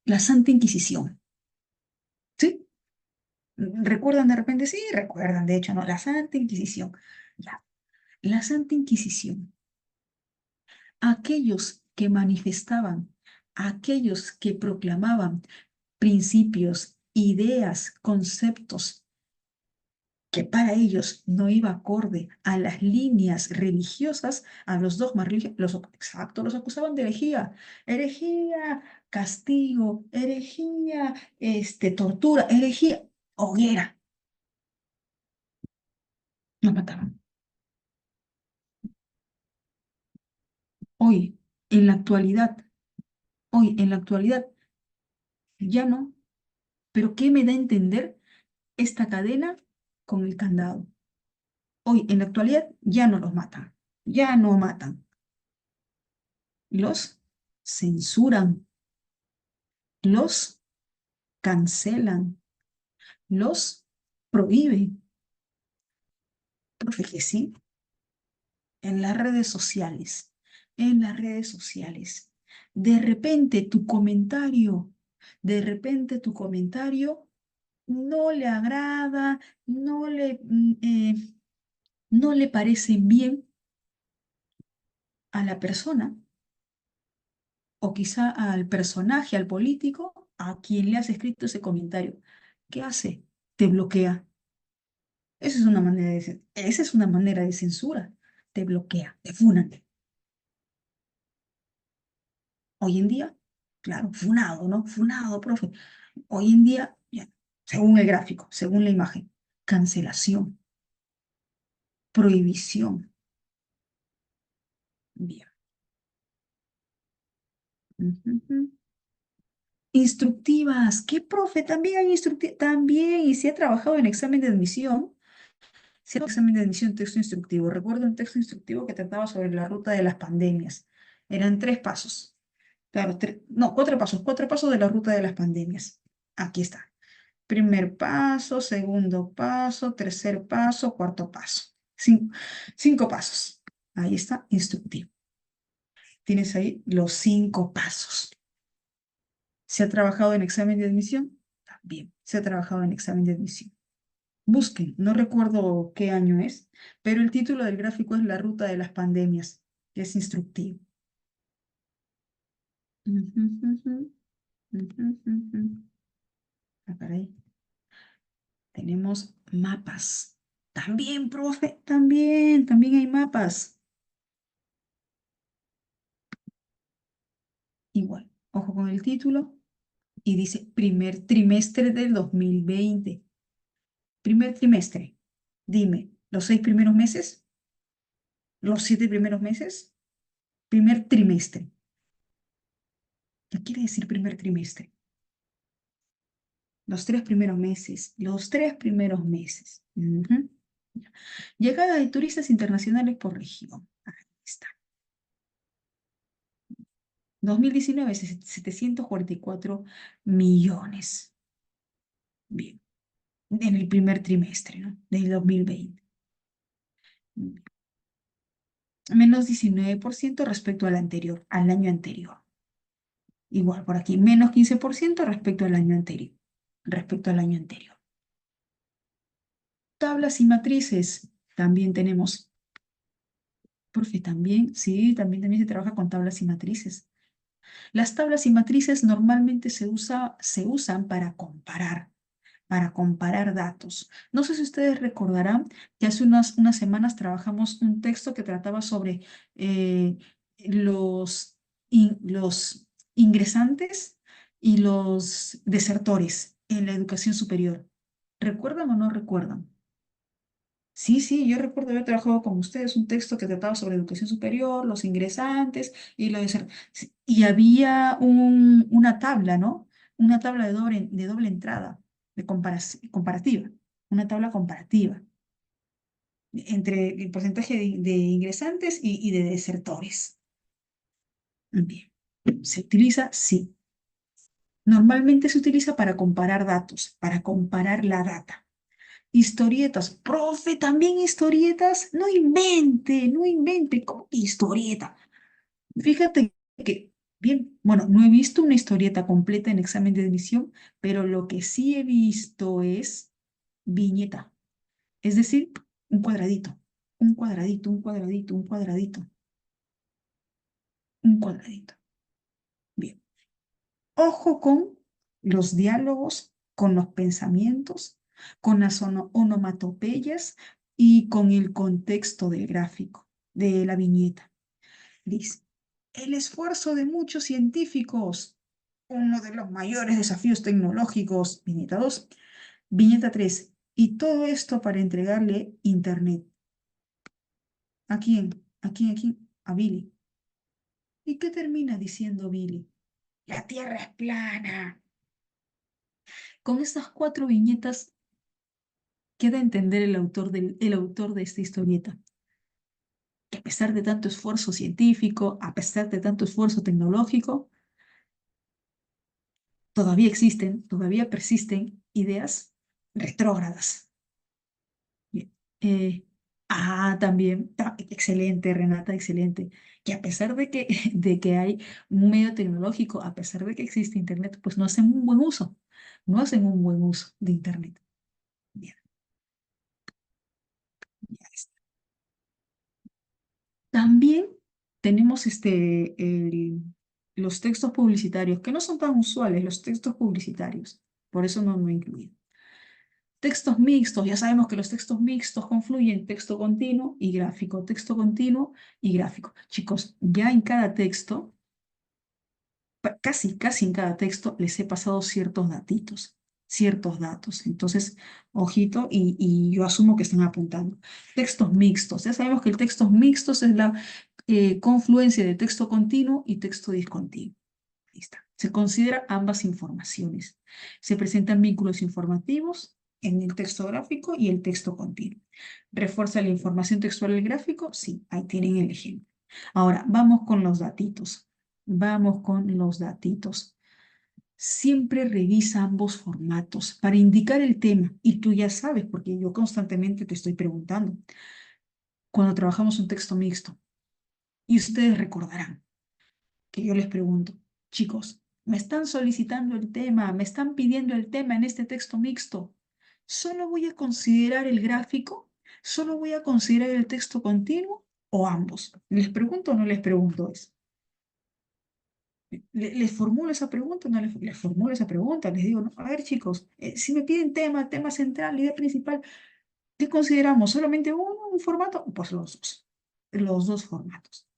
la Santa Inquisición. ¿Sí? ¿Recuerdan de repente? Sí, recuerdan, de hecho, ¿no? La Santa Inquisición. Ya. La Santa Inquisición. Aquellos que manifestaban, aquellos que proclamaban principios, ideas, conceptos que para ellos no iba acorde a las líneas religiosas, a los dogmas religiosos, exacto, los acusaban de herejía, castigo, herejía, tortura, herejía, hoguera, los mataban. Hoy, en la actualidad, hoy, en la actualidad, ya no. Pero ¿qué me da a entender esta cadena con el candado? Hoy, en la actualidad, ya no los matan. Ya no matan. Los censuran, los cancelan, los prohíben. Profe, que sí, en las redes sociales, en las redes sociales. De repente tu comentario, de repente tu comentario no le agrada, no le parece bien a la persona o quizá al personaje, al político, a quien le has escrito ese comentario. ¿Qué hace? Te bloquea. Esa es una manera de censura. Te bloquea, te funan. Hoy en día, claro, funado, ¿no? Funado, profe. Hoy en día, ya, según el gráfico, según la imagen, cancelación, prohibición. Bien. Ujú, ujú. Instructivas. ¿Qué, profe? También hay instructivas. También, y si ha trabajado en examen de admisión, si ha examen de admisión, texto instructivo. Recuerdo un texto instructivo que trataba sobre la ruta de las pandemias. Eran 3 pasos. Claro, no, 4 pasos, 4 pasos de la ruta de las pandemias. Aquí está. Primer paso, segundo paso, tercer paso, cuarto paso. 5 pasos. Ahí está, instructivo. Tienes ahí los 5 pasos. ¿Se ha trabajado en examen de admisión? También se ha trabajado en examen de admisión. Busquen, no recuerdo qué año es, pero el título del gráfico es La ruta de las pandemias, que es instructivo. Ujú, ujú, ujú, ujú. Ah, caray. Tenemos mapas. También, profe, también hay mapas. Igual, ojo con el título y dice primer trimestre del 2020. Primer trimestre. Dime, ¿los 6 primeros meses? ¿Los 7 primeros meses? Primer trimestre. ¿Qué quiere decir primer trimestre? Los 3 primeros meses. Los 3 primeros meses. Ujú. Llegada de turistas internacionales por región. Ahí está. 2019, 744 millones. Bien. En el primer trimestre, ¿no? Del 2020. Menos 19% respecto al anterior, al año anterior. Igual por aquí, menos 15% respecto al año anterior. Respecto al año anterior. Tablas y matrices. También tenemos, profe, también, sí, también se trabaja con tablas y matrices. Las tablas y matrices normalmente se usan para comparar datos. No sé si ustedes recordarán que hace unas semanas trabajamos un texto que trataba sobre eh, los ingresantes y los desertores en la educación superior. ¿Recuerdan o no recuerdan? Sí, sí, yo recuerdo haber trabajado con ustedes un texto que trataba sobre educación superior, los ingresantes y los desertores. Sí, y había una tabla, ¿no? Una tabla de doble entrada, comparativa, una tabla comparativa entre el porcentaje de ingresantes y de desertores. Bien, ¿se utiliza? Sí. Normalmente se utiliza para comparar datos, para comparar la data. Historietas, profe, también historietas. No invente, no invente. ¿Cómo que historieta? Fíjate que, bien, bueno, no he visto una historieta completa en examen de admisión, pero lo que sí he visto es viñeta. Es decir, un cuadradito, un cuadradito, un cuadradito, un cuadradito, un cuadradito. Bien. Ojo con los diálogos, con los pensamientos, con las onomatopeyas y con el contexto del gráfico, de la viñeta. Dice, el esfuerzo de muchos científicos, uno de los mayores desafíos tecnológicos, viñeta 2, viñeta 3, y todo esto para entregarle Internet. ¿A quién? ¿A quién? ¿A quién? A Billy. ¿Y qué termina diciendo Billy? La Tierra es plana. Con estas 4 viñetas ¿Qué da a entender el autor de esta historieta? Que a pesar de tanto esfuerzo científico, a pesar de tanto esfuerzo tecnológico, todavía persisten ideas retrógradas. Bien. También, excelente, Renata, excelente. Que a pesar de que, de que hay un medio tecnológico, a pesar de que existe Internet, pues no hacen un buen uso. No hacen un buen uso de Internet. Bien, ya está. También tenemos los textos publicitarios, que no son tan usuales, los textos publicitarios. Por eso no he incluido. Textos mixtos, ya sabemos que los textos mixtos confluyen texto continuo y gráfico, texto continuo y gráfico. Chicos, ya en cada texto, casi en cada texto, les he pasado ciertos datitos, ciertos datos. Entonces, ojito, y yo asumo que están apuntando. Textos mixtos, ya sabemos que el texto mixtos es la confluencia de texto continuo y texto discontinuo. Ahí está. Se considera ambas informaciones. Se presentan vínculos informativos en el texto gráfico y el texto continuo. ¿Refuerza la información textual el gráfico? Sí, ahí tienen el ejemplo. Ahora, vamos con los datitos. Vamos con los datitos. Siempre revisa ambos formatos para indicar el tema. Y tú ya sabes, porque yo constantemente te estoy preguntando. Cuando trabajamos un texto mixto, y ustedes recordarán que yo les pregunto, chicos, me están solicitando el tema, me están pidiendo el tema en este texto mixto. ¿Solo voy a considerar el gráfico? ¿Solo voy a considerar el texto continuo o ambos? ¿Les pregunto o no les pregunto eso? ¿Les formulo esa pregunta o no les formulo esa pregunta? Les digo, no, a ver chicos, si me piden tema central, idea principal, ¿qué consideramos? ¿Solamente uno, un formato? Pues los dos formatos.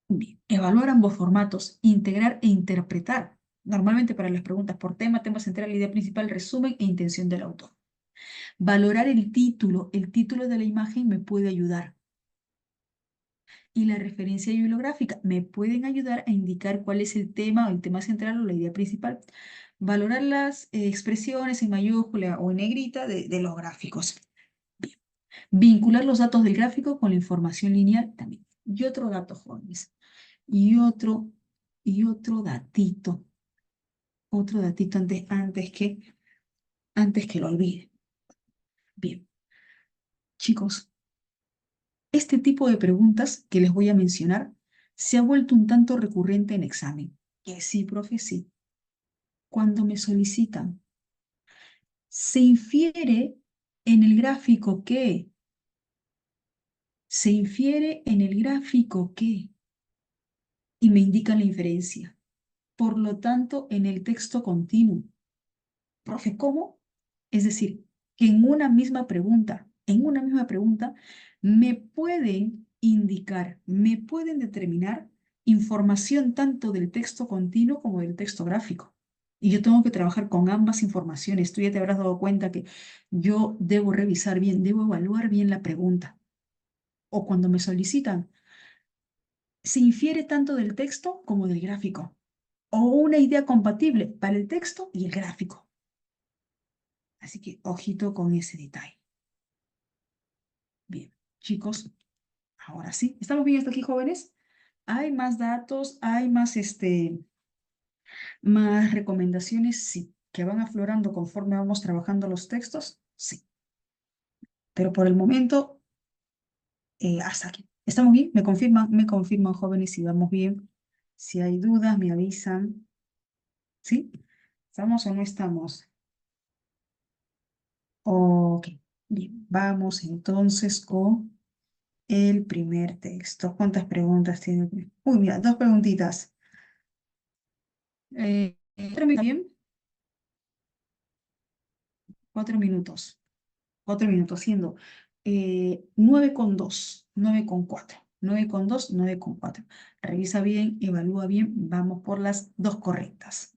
Bien, evaluar ambos formatos, integrar e interpretar. Normalmente para las preguntas por tema central, idea principal, resumen e intención del autor. Valorar el título de la imagen me puede ayudar. Y la referencia bibliográfica me pueden ayudar a indicar cuál es el tema o el tema central o la idea principal. Valorar las expresiones en mayúscula o en negrita de los gráficos. Bien. Vincular los datos del gráfico con la información lineal también. Y otro dato, jóvenes. Y otro, y otro datito antes que lo olvide. Bien, chicos, este tipo de preguntas que les voy a mencionar se ha vuelto un tanto recurrente en examen. Que sí, profe, sí. Cuando me solicitan, se infiere en el gráfico que, se infiere en el gráfico que, y me indican la inferencia. Por lo tanto, en el texto continuo. Profe, ¿cómo? Es decir, que en una misma pregunta, me pueden indicar, me pueden determinar información tanto del texto continuo como del texto gráfico. Y yo tengo que trabajar con ambas informaciones. Tú ya te habrás dado cuenta que yo debo revisar bien, debo evaluar bien la pregunta. O cuando me solicitan, se infiere tanto del texto como del gráfico. O una idea compatible para el texto y el gráfico. Así que ojito con ese detalle. Bien, chicos, ahora sí. ¿Estamos bien hasta aquí, jóvenes? ¿Hay más datos? ¿Hay más recomendaciones? Sí. ¿Que van aflorando conforme vamos trabajando los textos? Sí. Pero por el momento, hasta aquí. ¿Estamos bien? Me confirman, jóvenes, si vamos bien. Si hay dudas, me avisan. ¿Sí? ¿Estamos o no estamos? Ok. Bien, vamos entonces con el primer texto. ¿Cuántas preguntas tiene? Uy, mira, dos preguntitas. Bien, 4 minutos. 4 minutos, siendo 9,2, 9,4. 9,2, 9,4. Revisa bien, evalúa bien. Vamos por las dos correctas.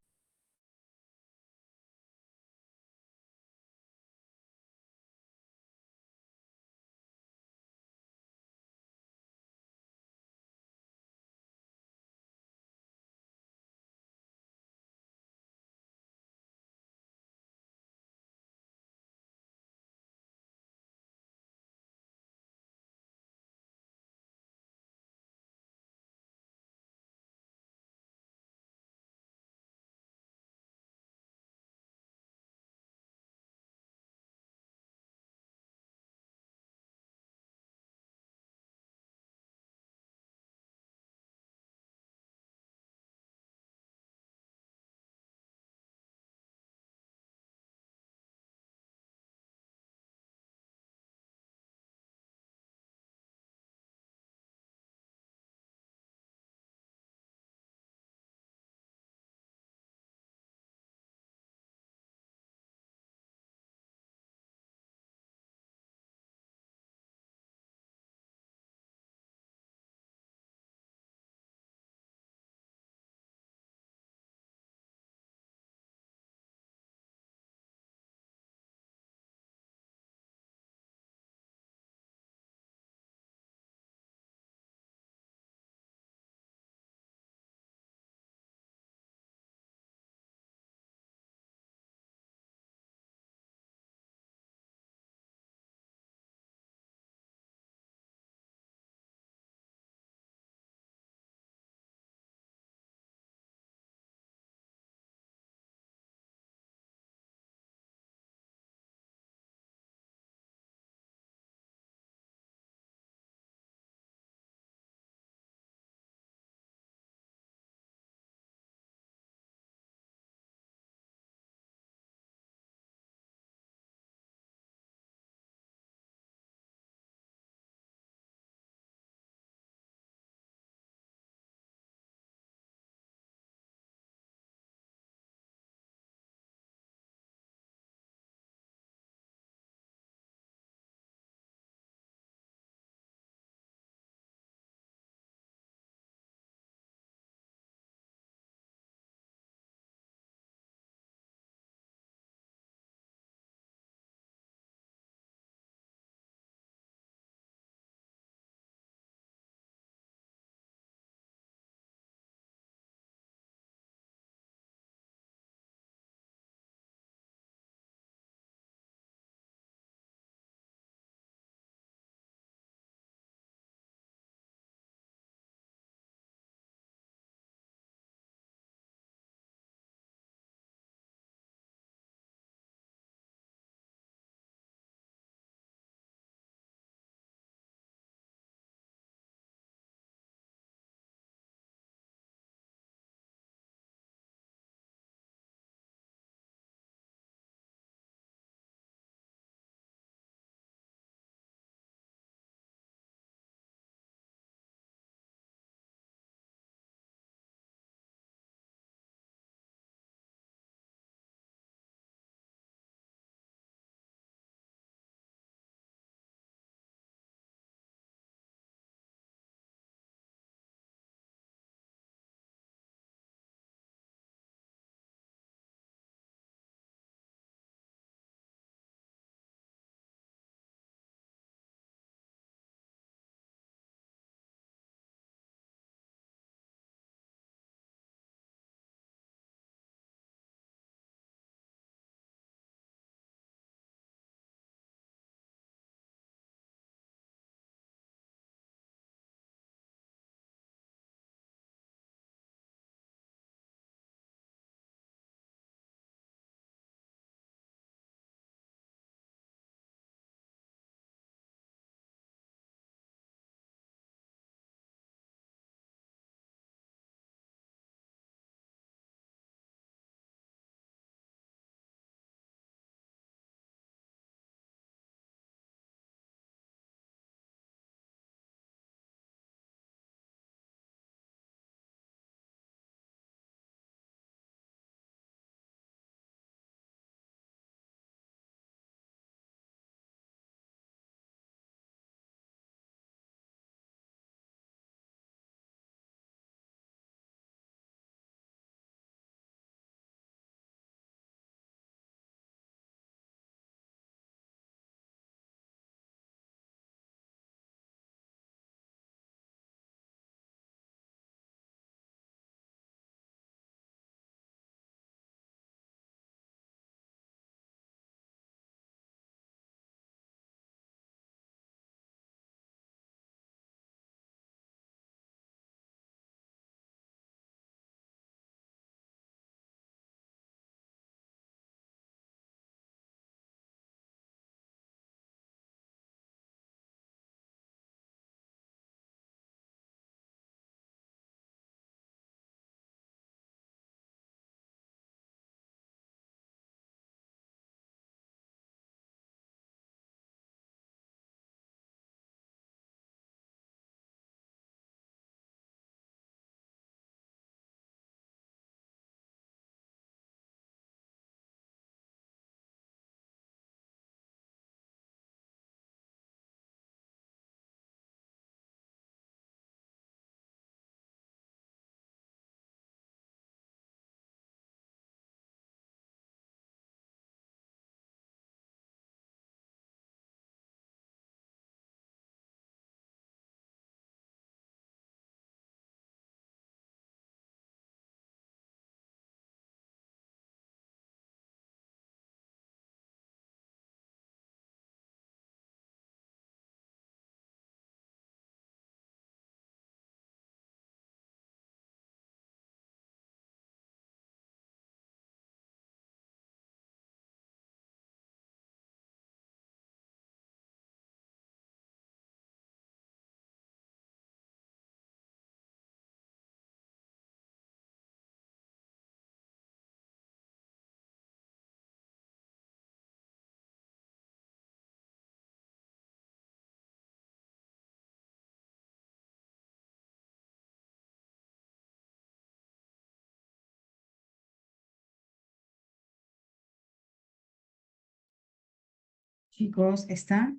Chicos, ¿está?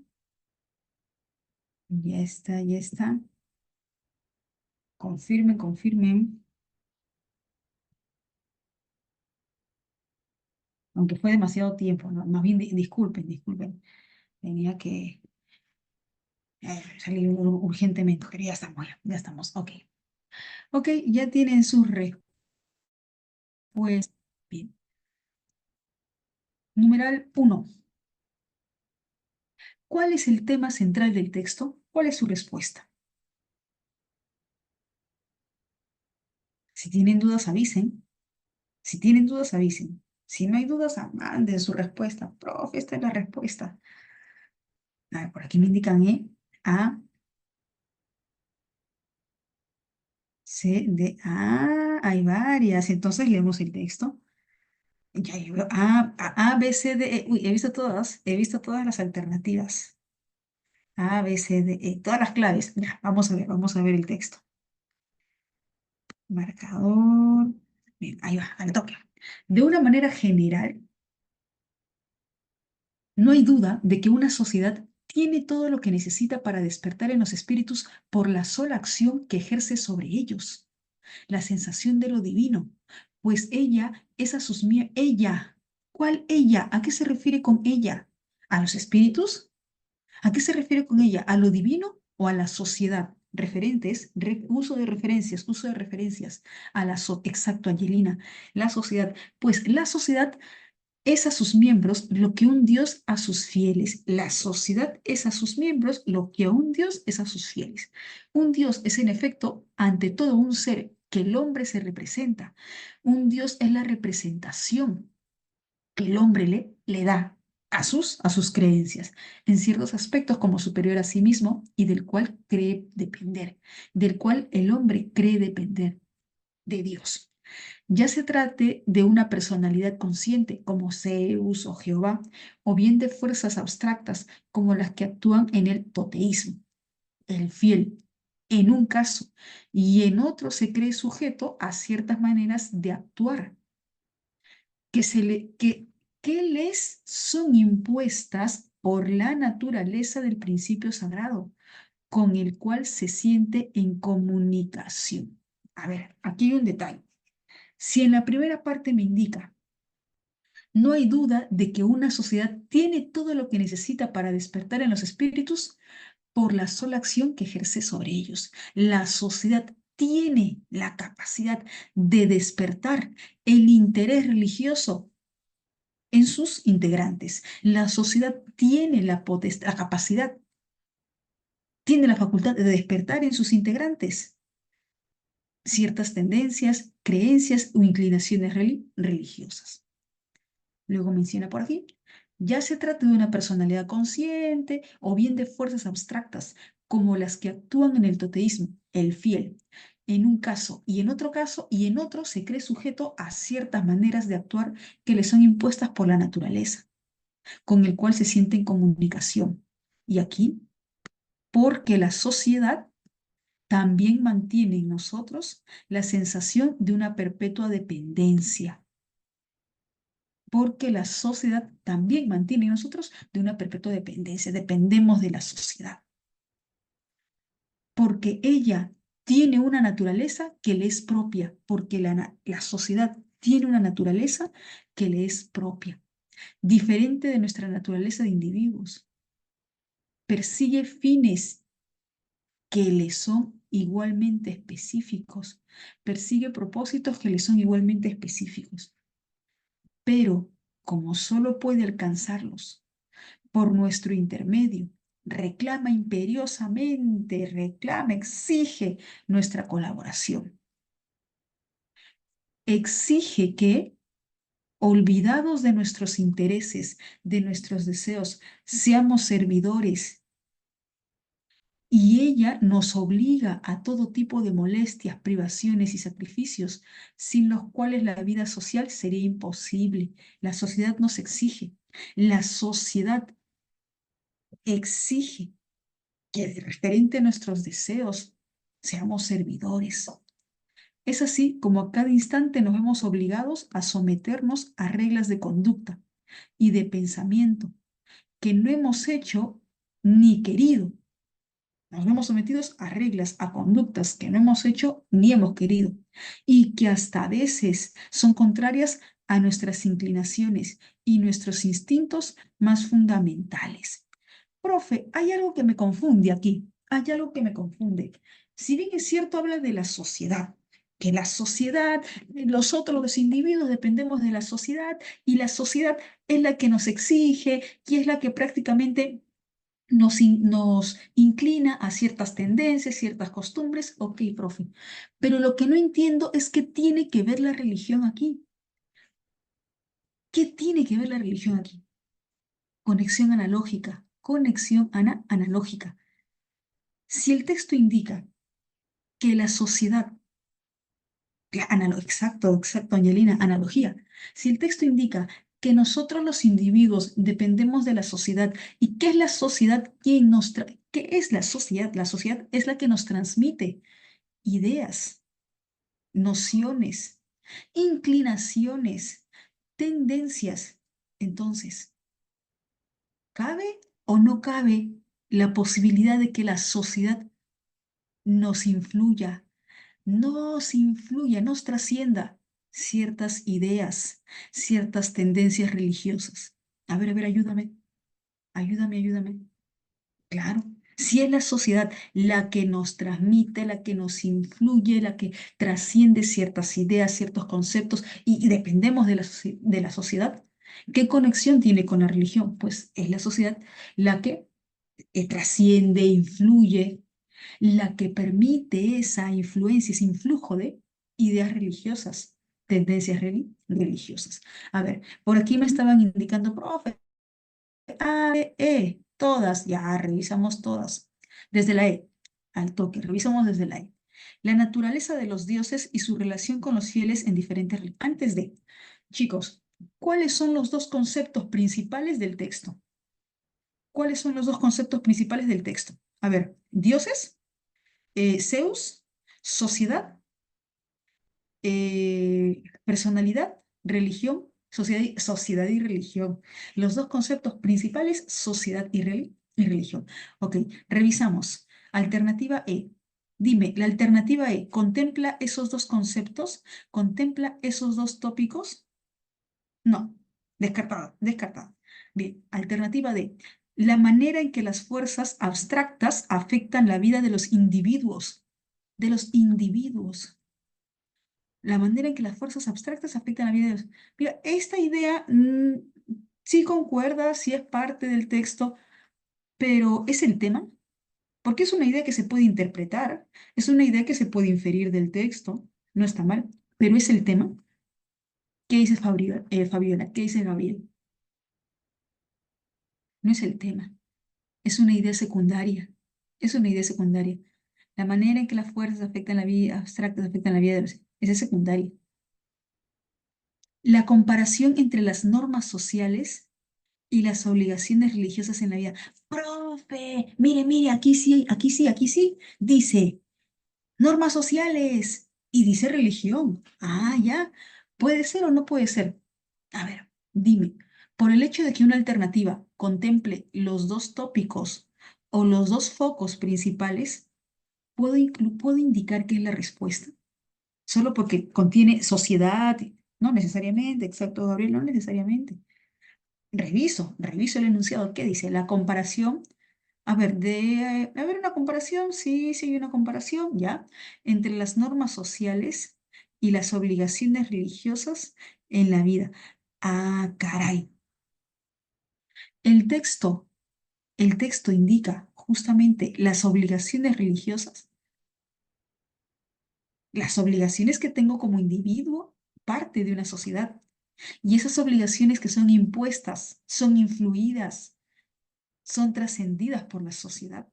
Ya está, ya está. Confirmen, confirmen. Aunque fue demasiado tiempo, ¿no? Más bien disculpen, disculpen. Tenía que salir urgentemente, pero ya estamos, ya estamos. Ok. Ok, ya tienen sus respuestas. Bien. Numeral uno. ¿Cuál es el tema central del texto? ¿Cuál es su respuesta? Si tienen dudas, avisen. Si tienen dudas, avisen. Si no hay dudas, manden su respuesta. Profe, esta es la respuesta. A ver, por aquí me indican E, A, C, D. Ah, hay varias. Entonces leemos el texto. Ya yo veo A, B, C, D, E. Uy, he visto todas las alternativas. A, B, C, D, E. Todas las claves. Ya, vamos a ver el texto. Marcador. Bien, ahí va, al toque. De una manera general, no hay duda de que una sociedad tiene todo lo que necesita para despertar en los espíritus por la sola acción que ejerce sobre ellos, la sensación de lo divino, pues ella es a sus miembros. Ella, ¿cuál ella? ¿A qué se refiere con ella? ¿A los espíritus? ¿A qué se refiere con ella? ¿A lo divino o a la sociedad? Referentes, uso de referencias a exacto, Angelina, la sociedad. Pues la sociedad es a sus miembros lo que un Dios a sus fieles. La sociedad es a sus miembros lo que a un Dios es a sus fieles. Un Dios es en efecto ante todo un ser que el hombre se representa. Un Dios es la representación que el hombre le da a sus creencias, en ciertos aspectos como superior a sí mismo y del cual cree depender, del cual el hombre cree depender de Dios. Ya se trate de una personalidad consciente como Zeus o Jehová, o bien de fuerzas abstractas como las que actúan en el toteísmo, el fiel, en un caso, y en otro se cree sujeto a ciertas maneras de actuar que, que les son impuestas por la naturaleza del principio sagrado, con el cual se siente en comunicación. A ver, aquí hay un detalle. Si en la primera parte me indica, no hay duda de que una sociedad tiene todo lo que necesita para despertar en los espíritus por la sola acción que ejerce sobre ellos. La sociedad tiene la capacidad de despertar el interés religioso en sus integrantes. La sociedad tiene la capacidad, tiene la facultad de despertar en sus integrantes ciertas tendencias, creencias o inclinaciones religiosas. Luego menciona por aquí, ya se trata de una personalidad consciente o bien de fuerzas abstractas, como las que actúan en el toteísmo, el fiel. En un caso y en otro caso y en otro se cree sujeto a ciertas maneras de actuar que le son impuestas por la naturaleza, con el cual se siente en comunicación. Y aquí, porque la sociedad también mantiene en nosotros la sensación de una perpetua dependencia, porque la sociedad también mantiene en nosotros de una perpetua dependencia, dependemos de la sociedad, porque ella tiene una naturaleza que le es propia, porque la sociedad tiene una naturaleza que le es propia, diferente de nuestra naturaleza de individuos, persigue fines que le son igualmente específicos, persigue propósitos que le son igualmente específicos, pero como solo puede alcanzarlos por nuestro intermedio, reclama imperiosamente, reclama, exige nuestra colaboración. Exige que, olvidados de nuestros intereses, de nuestros deseos, seamos servidores. Y ella nos obliga a todo tipo de molestias, privaciones y sacrificios, sin los cuales la vida social sería imposible. La sociedad nos exige. La sociedad exige que referente a nuestros deseos seamos servidores. Es así como a cada instante nos vemos obligados a someternos a reglas de conducta y de pensamiento que no hemos hecho ni querido. Nos vemos sometidos a reglas, a conductas que no hemos hecho ni hemos querido y que hasta a veces son contrarias a nuestras inclinaciones y nuestros instintos más fundamentales. Profe, hay algo que me confunde aquí, hay algo que me confunde. Si bien es cierto, habla de la sociedad, que la sociedad, nosotros los individuos dependemos de la sociedad y la sociedad es la que nos exige y es la que prácticamente nos inclina a ciertas tendencias, ciertas costumbres. Ok, profe, pero lo que no entiendo es qué tiene que ver la religión aquí. ¿Qué tiene que ver la religión aquí? Conexión analógica, conexión analógica. Si el texto indica que la sociedad, exacto, exacto, Angelina, analogía. Si el texto indica que nosotros los individuos dependemos de la sociedad, ¿y qué es la sociedad? ¿Qué es la sociedad? La sociedad es la que nos transmite ideas, nociones, inclinaciones, tendencias. Entonces, ¿cabe o no cabe la posibilidad de que la sociedad nos influya, nos trascienda ciertas ideas, ciertas tendencias religiosas? A ver, ayúdame, ayúdame. Claro, si es la sociedad la que nos transmite, la que nos influye, la que trasciende ciertas ideas, ciertos conceptos y dependemos de de la sociedad, ¿qué conexión tiene con la religión? Pues es la sociedad la que trasciende, influye, la que permite esa influencia, ese influjo de ideas religiosas, tendencias religiosas. A ver, por aquí me estaban indicando, profe, A, B, E, todas, ya revisamos todas. Desde la E, al toque, revisamos desde la E. La naturaleza de los dioses y su relación con los fieles en diferentes... Antes de, chicos, ¿cuáles son los dos conceptos principales del texto? ¿Cuáles son los dos conceptos principales del texto? A ver, dioses, Zeus, sociedad, personalidad, religión, sociedad y religión. Los dos conceptos principales, sociedad y religión. Ok, revisamos. Alternativa E. Dime, ¿la alternativa E contempla esos dos conceptos? ¿Contempla esos dos tópicos? No, descartada, descartada. Bien, alternativa D. La manera en que las fuerzas abstractas afectan la vida de los individuos. De los individuos. La manera en que las fuerzas abstractas afectan la vida de los... Mira, esta idea sí concuerda, sí es parte del texto, pero ¿es el tema? Porque es una idea que se puede interpretar, es una idea que se puede inferir del texto, no está mal, pero ¿es el tema? ¿Qué dices, Fabiola? ¿Qué dice Gabriel? No es el tema, es una idea secundaria, es una idea secundaria. La manera en que las fuerzas afectan la vida, abstractas afectan la vida de los... Esa es secundaria. La comparación entre las normas sociales y las obligaciones religiosas en la vida. Profe, mire, aquí sí, aquí sí, aquí sí. Dice normas sociales y dice religión. Ah, ya. ¿Puede ser o no puede ser? A ver, dime, por el hecho de que una alternativa contemple los dos tópicos o los dos focos principales, ¿puedo indicar qué es la respuesta? Solo porque contiene sociedad, no necesariamente, exacto, Gabriel, no necesariamente. Reviso el enunciado. ¿Qué dice? La comparación. A ver, a ver, una comparación, sí, sí hay una comparación, ¿ya? Entre las normas sociales y las obligaciones religiosas en la vida. Ah, caray. El texto, el texto indica justamente las obligaciones religiosas, las obligaciones que tengo como individuo, parte de una sociedad. Y esas obligaciones que son impuestas, son influidas, son trascendidas por la sociedad.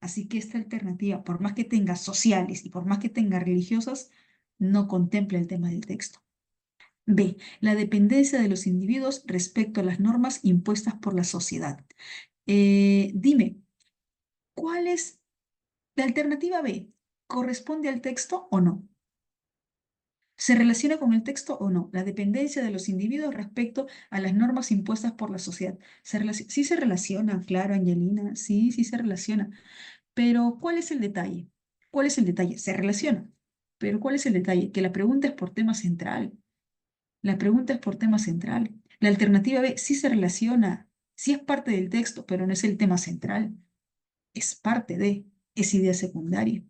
Así que esta alternativa, por más que tenga sociales y por más que tenga religiosas, no contempla el tema del texto. B. La dependencia de los individuos respecto a las normas impuestas por la sociedad. Dime, ¿cuál es la alternativa B? ¿Corresponde al texto o no? ¿Se relaciona con el texto o no? La dependencia de los individuos respecto a las normas impuestas por la sociedad. Sí se relaciona, claro, Angelina, sí, sí se relaciona. Pero, ¿cuál es el detalle? ¿Cuál es el detalle? Se relaciona. Pero, ¿cuál es el detalle? Que la pregunta es por tema central. La pregunta es por tema central. La alternativa B sí se relaciona, sí es parte del texto, pero no es el tema central. Es parte de, es idea secundaria.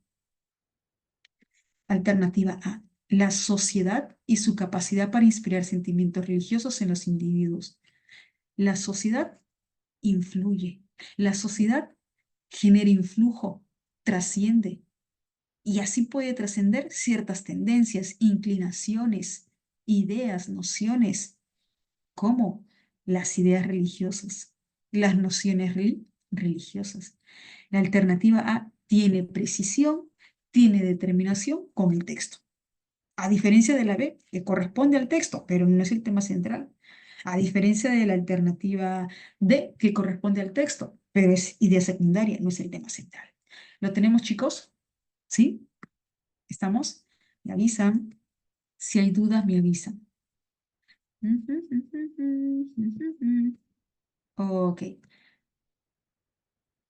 Alternativa A. La sociedad y su capacidad para inspirar sentimientos religiosos en los individuos. La sociedad influye. La sociedad genera influjo, trasciende. Y así puede trascender ciertas tendencias, inclinaciones, ideas, nociones, como las ideas religiosas, las nociones religiosas. La alternativa A tiene precisión, tiene determinación con el texto. A diferencia de la B, que corresponde al texto, pero no es el tema central. A diferencia de la alternativa D, que corresponde al texto, pero es idea secundaria, no es el tema central. ¿Lo tenemos, chicos? ¿Sí? ¿Estamos? Me avisan. Si hay dudas, me avisan. Ok.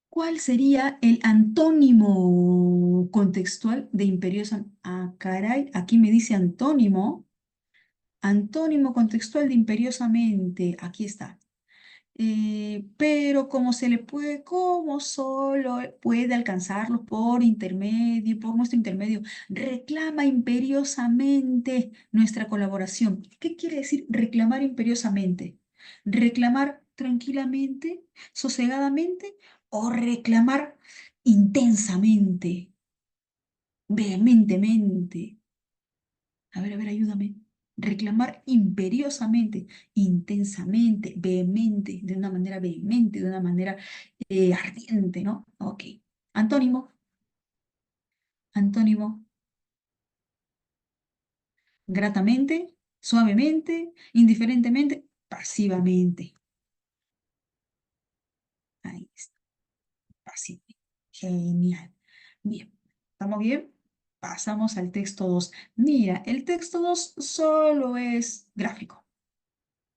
¿Cuál sería el antónimo contextual de imperiosa? Ah, caray, aquí me dice antónimo. Antónimo contextual de imperiosamente. Aquí está. Pero como se le puede, como solo puede alcanzarlo por intermedio, por nuestro intermedio, reclama imperiosamente nuestra colaboración. ¿Qué quiere decir reclamar imperiosamente? ¿Reclamar tranquilamente, sosegadamente o reclamar intensamente, vehementemente? A ver, ayúdame. Reclamar imperiosamente, intensamente, vehemente, de una manera vehemente, de una manera ardiente, ¿no? Ok. Antónimo, antónimo, gratamente, suavemente, indiferentemente, pasivamente. Ahí está, pasivamente. Genial. Bien, ¿estamos bien? Pasamos al texto 2. Mira, el texto 2 solo es gráfico.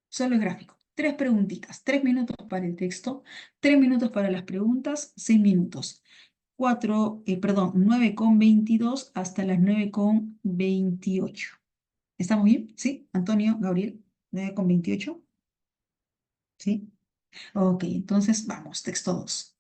Solo es gráfico. Tres preguntitas, 3 minutos para el texto, 3 minutos para las preguntas, 6 minutos. 9:22 hasta las 9:28. ¿Estamos bien? ¿Sí? Antonio, Gabriel, 9:28. ¿Sí? Ok, entonces vamos, texto 2.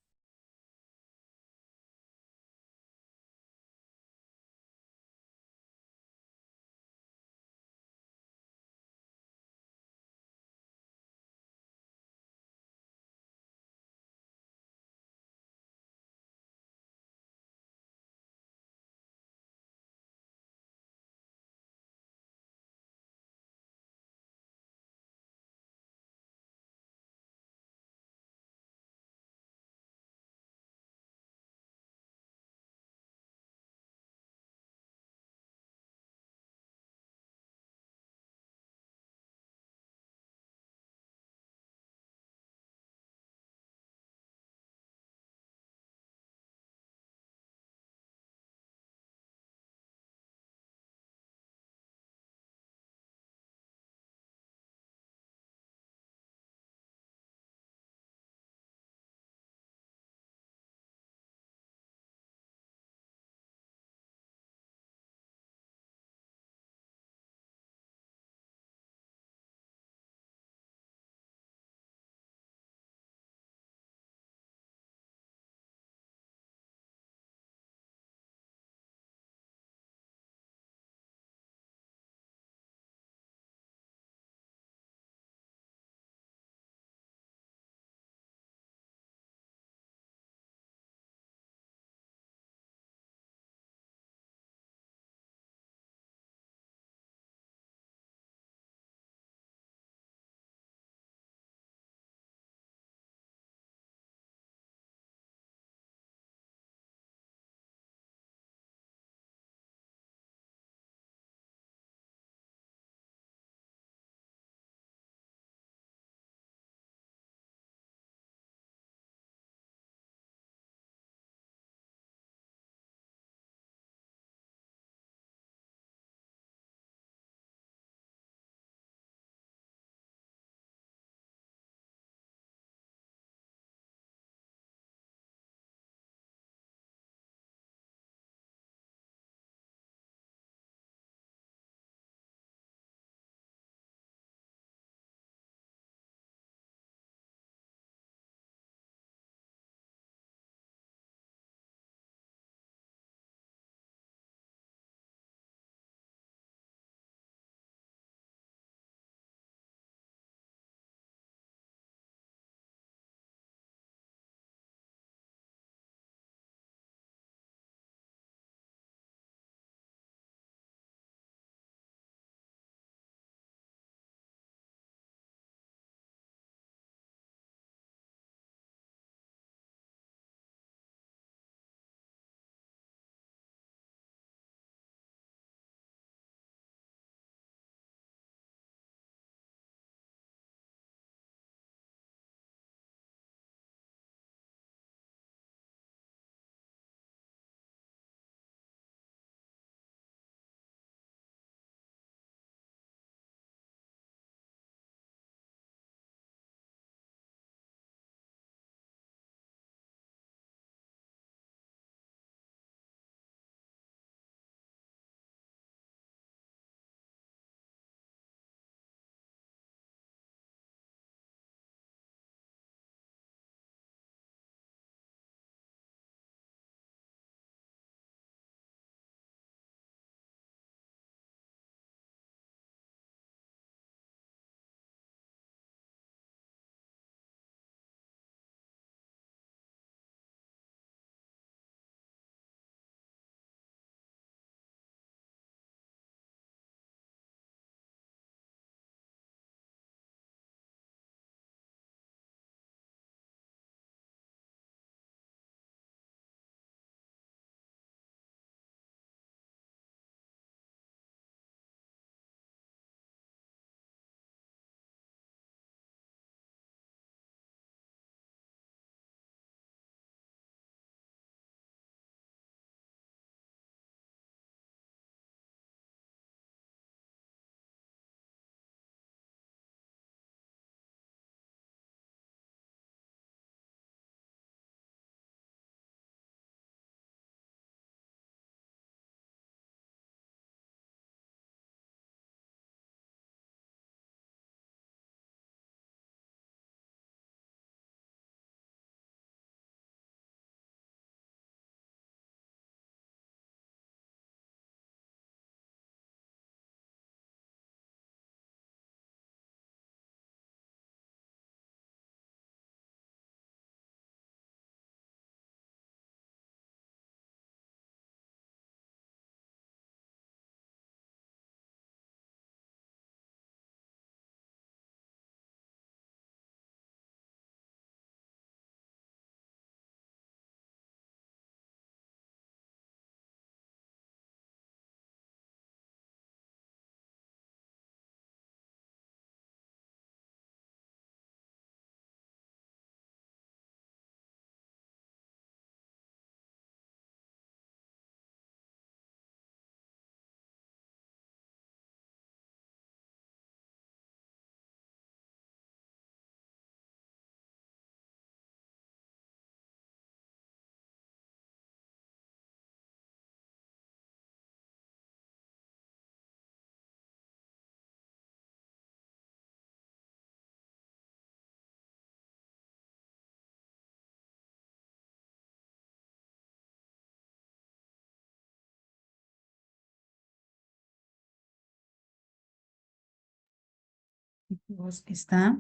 Está.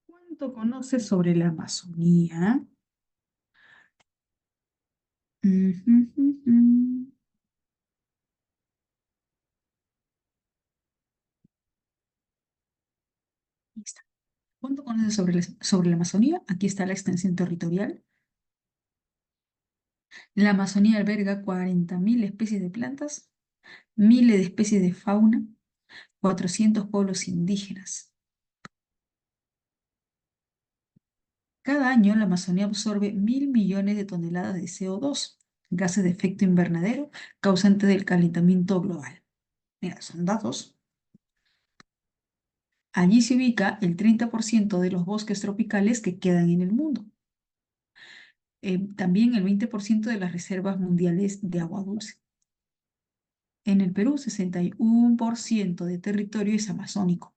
¿Cuánto conoces sobre la Amazonía? Ujú, ujú. Ahí está. ¿Cuánto conoces sobre la Amazonía? Aquí está la extensión territorial. La Amazonía alberga 40.000 especies de plantas, miles de especies de fauna, 400 pueblos indígenas. Cada año la Amazonía absorbe 1.000 millones de toneladas de CO2, gases de efecto invernadero, causante del calentamiento global. Mira, son datos. Allí se ubica el 30% de los bosques tropicales que quedan en el mundo. También el 20% de las reservas mundiales de agua dulce. En el Perú, 61% de territorio es amazónico.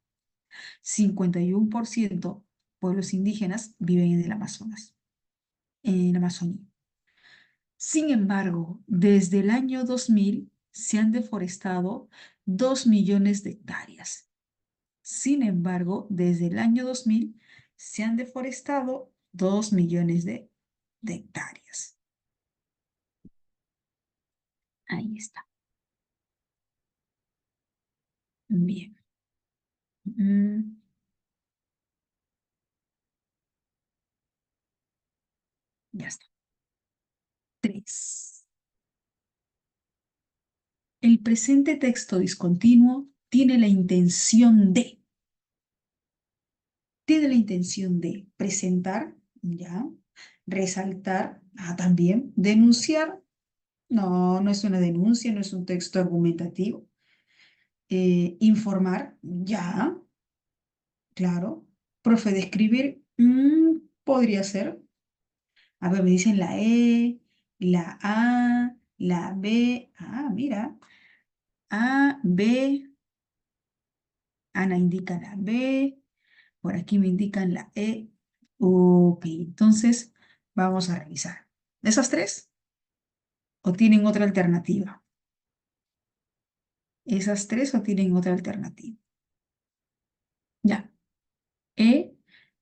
51% pueblos indígenas viven en el Amazonas, en Amazonía. Sin embargo, desde el año 2000 se han deforestado 2 millones de hectáreas. Sin embargo, desde el año 2000 se han deforestado 2 millones de hectáreas. Ahí está. Bien. Mm, ya está. 3. El presente texto discontinuo tiene la intención de presentar, ya, resaltar, también, denunciar, no, no es una denuncia, no es un texto argumentativo, informar, ya, claro, profe, de escribir, podría ser, a ver, me dicen la E, la A, la B, mira, A, B, Ana indica la B, por aquí me indican la E. Ok, entonces vamos a revisar. ¿Esas tres? ¿O tienen otra alternativa? ¿Esas tres o tienen otra alternativa? Ya. E,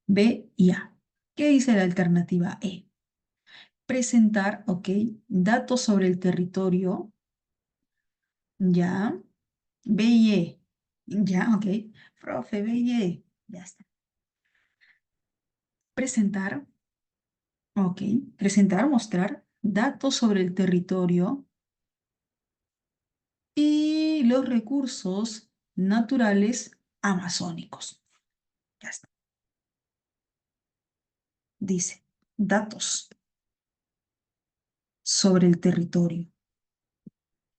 B y A. ¿Qué dice la alternativa E? Presentar, ok, datos sobre el territorio. Ya. B y E. Ya, ok. Profe, B y E. Ya está. Presentar, ok. Presentar, mostrar datos sobre el territorio y los recursos naturales amazónicos. Ya está. Dice, datos sobre el territorio.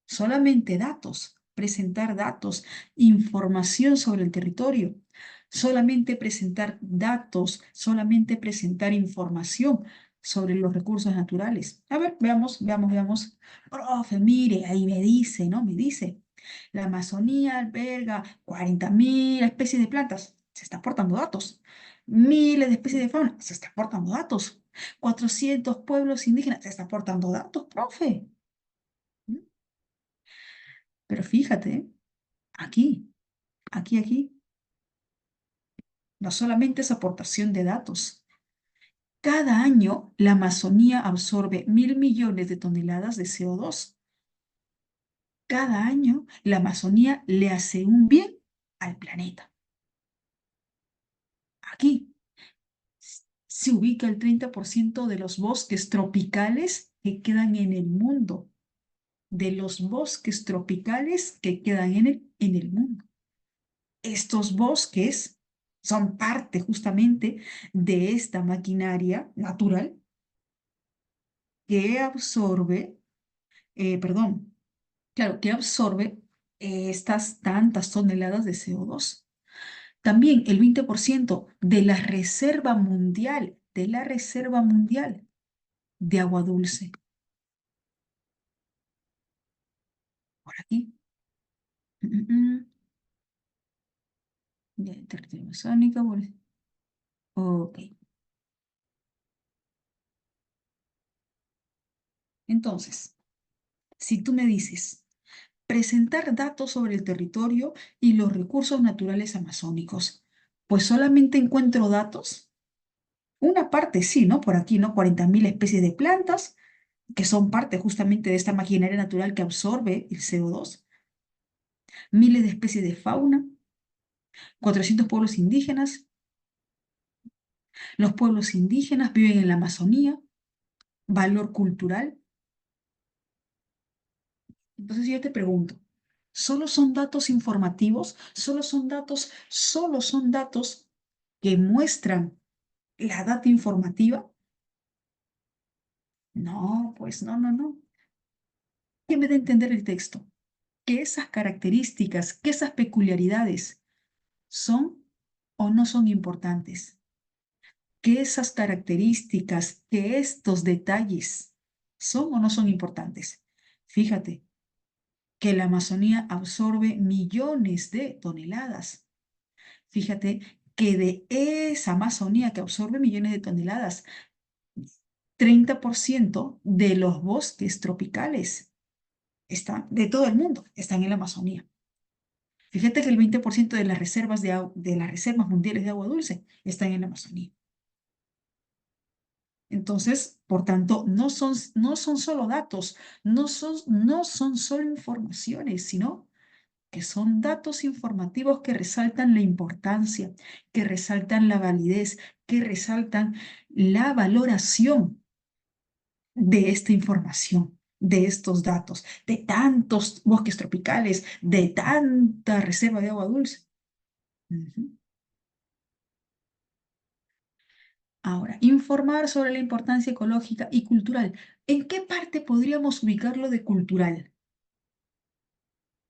Solamente datos, presentar datos, información sobre el territorio. Solamente presentar datos, solamente presentar información sobre los recursos naturales. A ver, veamos, veamos, veamos. Profe, mire, ahí me dice, ¿no? Me dice, la Amazonía alberga 40.000 especies de plantas. Se está aportando datos. Miles de especies de fauna. Se está aportando datos. 400 pueblos indígenas. Se está aportando datos, profe. ¿Mm? Pero fíjate, aquí, aquí, no solamente es aportación de datos. Cada año la Amazonía absorbe 1.000 millones de toneladas de CO2. Cada año la Amazonía le hace un bien al planeta. Aquí se ubica el 30% de los bosques tropicales que quedan en el mundo. De los bosques tropicales que quedan en el mundo. Estos bosques son parte justamente de esta maquinaria natural que absorbe. perdón, claro, que absorbe estas tantas toneladas de CO2. También el 20% de la reserva mundial de agua dulce. Por aquí. Mm, mm, mm. Ya, territorio amazónico. Ok. Entonces, si tú me dices, presentar datos sobre el territorio y los recursos naturales amazónicos, pues solamente encuentro datos. Una parte sí, ¿no? Por aquí, ¿no? 40.000 especies de plantas, que son parte justamente de esta maquinaria natural que absorbe el CO2. Miles de especies de fauna, 400 pueblos indígenas. Los pueblos indígenas viven en la Amazonía, valor cultural. Entonces yo te pregunto, ¿solo son datos informativos? Solo son datos que muestran la data informativa? No, pues no, no, no. ¿Qué me da a entender el texto? Que esas características, que esas peculiaridades son o no son importantes, que esas características, que estos detalles son o no son importantes. Fíjate que la Amazonía absorbe millones de toneladas. Fíjate que de esa Amazonía que absorbe millones de toneladas, 30% de los bosques tropicales están, de todo el mundo están en la Amazonía. Fíjate que el 20% de las reservas de las reservas mundiales de agua dulce están en la Amazonía. Entonces, por tanto, no son solo datos, no son solo informaciones, sino que son datos informativos que resaltan la importancia, que resaltan la validez, que resaltan la valoración de esta información, de estos datos, de tantos bosques tropicales, de tanta reserva de agua dulce. Ujú. Ahora, informar sobre la importancia ecológica y cultural. ¿En qué parte podríamos ubicarlo de cultural?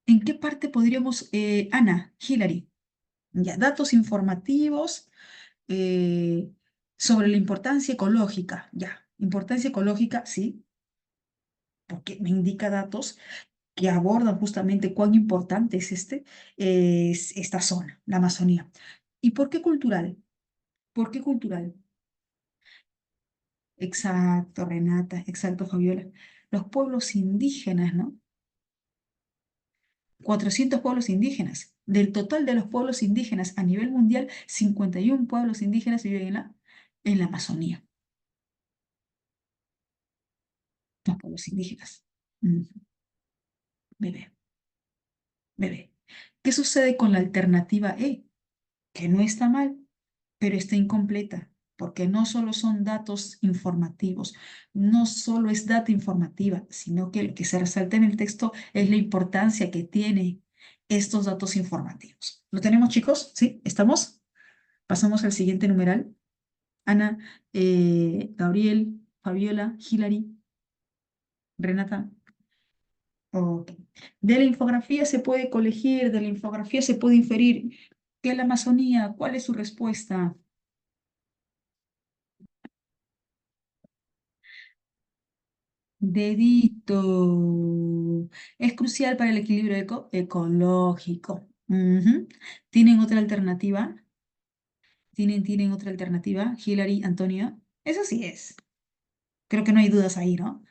¿En qué parte podríamos, Ana, Hilary, ya, datos informativos sobre la importancia ecológica, ya, importancia ecológica, sí, porque me indica datos que abordan justamente cuán importante es esta zona, la Amazonía. ¿Y por qué cultural? ¿Por qué cultural? Exacto, Renata, exacto, Fabiola. Los pueblos indígenas, ¿no? 400 pueblos indígenas. Del total de los pueblos indígenas a nivel mundial, 51 pueblos indígenas viven en la Amazonía. Los pueblos indígenas. Mm, bebé, bebé. ¿Qué sucede con la alternativa E? Que no está mal, pero está incompleta, porque no solo son datos informativos, no solo es data informativa, sino que lo que se resalta en el texto es la importancia que tiene estos datos informativos. ¿Lo tenemos, chicos? ¿Sí? ¿Estamos? Pasamos al siguiente numeral. Ana, Gabriel, Fabiola, Hilary, Renata. Ok. De la infografía se puede colegir, de la infografía se puede inferir que la Amazonía, ¿cuál es su respuesta? Dedito. Es crucial para el equilibrio ecológico. Ujú. ¿Tienen otra alternativa? ¿Tienen otra alternativa? Hilary, Antonio. Eso sí es. Creo que no hay dudas ahí, ¿no?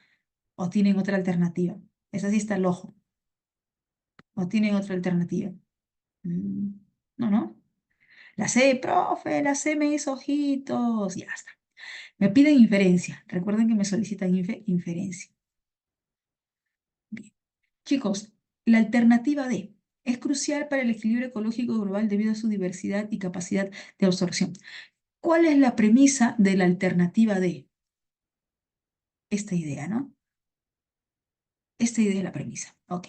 ¿O tienen otra alternativa? Esa sí está el ojo. ¿O tienen otra alternativa? Mm, no, no. La C, profe, la C me hizo ojitos. Ya está. Me piden inferencia. Recuerden que me solicitan inferencia. Bien. Chicos, la alternativa D es crucial para el equilibrio ecológico global debido a su diversidad y capacidad de absorción. ¿Cuál es la premisa de la alternativa D? Esta idea, ¿no? Esta idea es la premisa. Ok.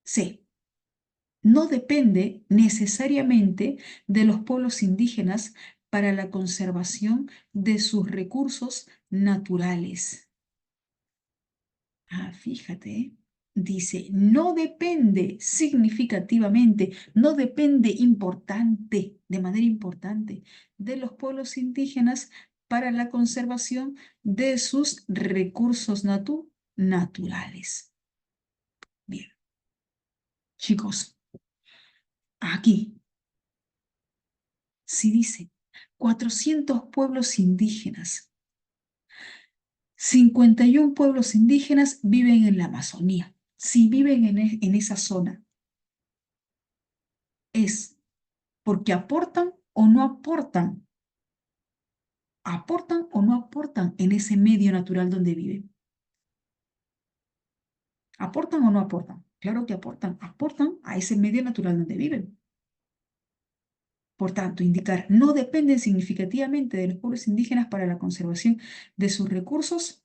C. No depende necesariamente de los pueblos indígenas para la conservación de sus recursos naturales. Fíjate, dice, no depende significativamente, no depende importante, de manera importante, de los pueblos indígenas para la conservación de sus recursos naturales. Bien, chicos, aquí, si dice 400 pueblos indígenas, 51 pueblos indígenas viven en la Amazonía. Si viven en esa zona, es porque aportan o no aportan en ese medio natural donde viven. ¿Aportan o no aportan? Claro que aportan a ese medio natural donde viven. Por tanto, indicar no dependen significativamente de los pueblos indígenas para la conservación de sus recursos,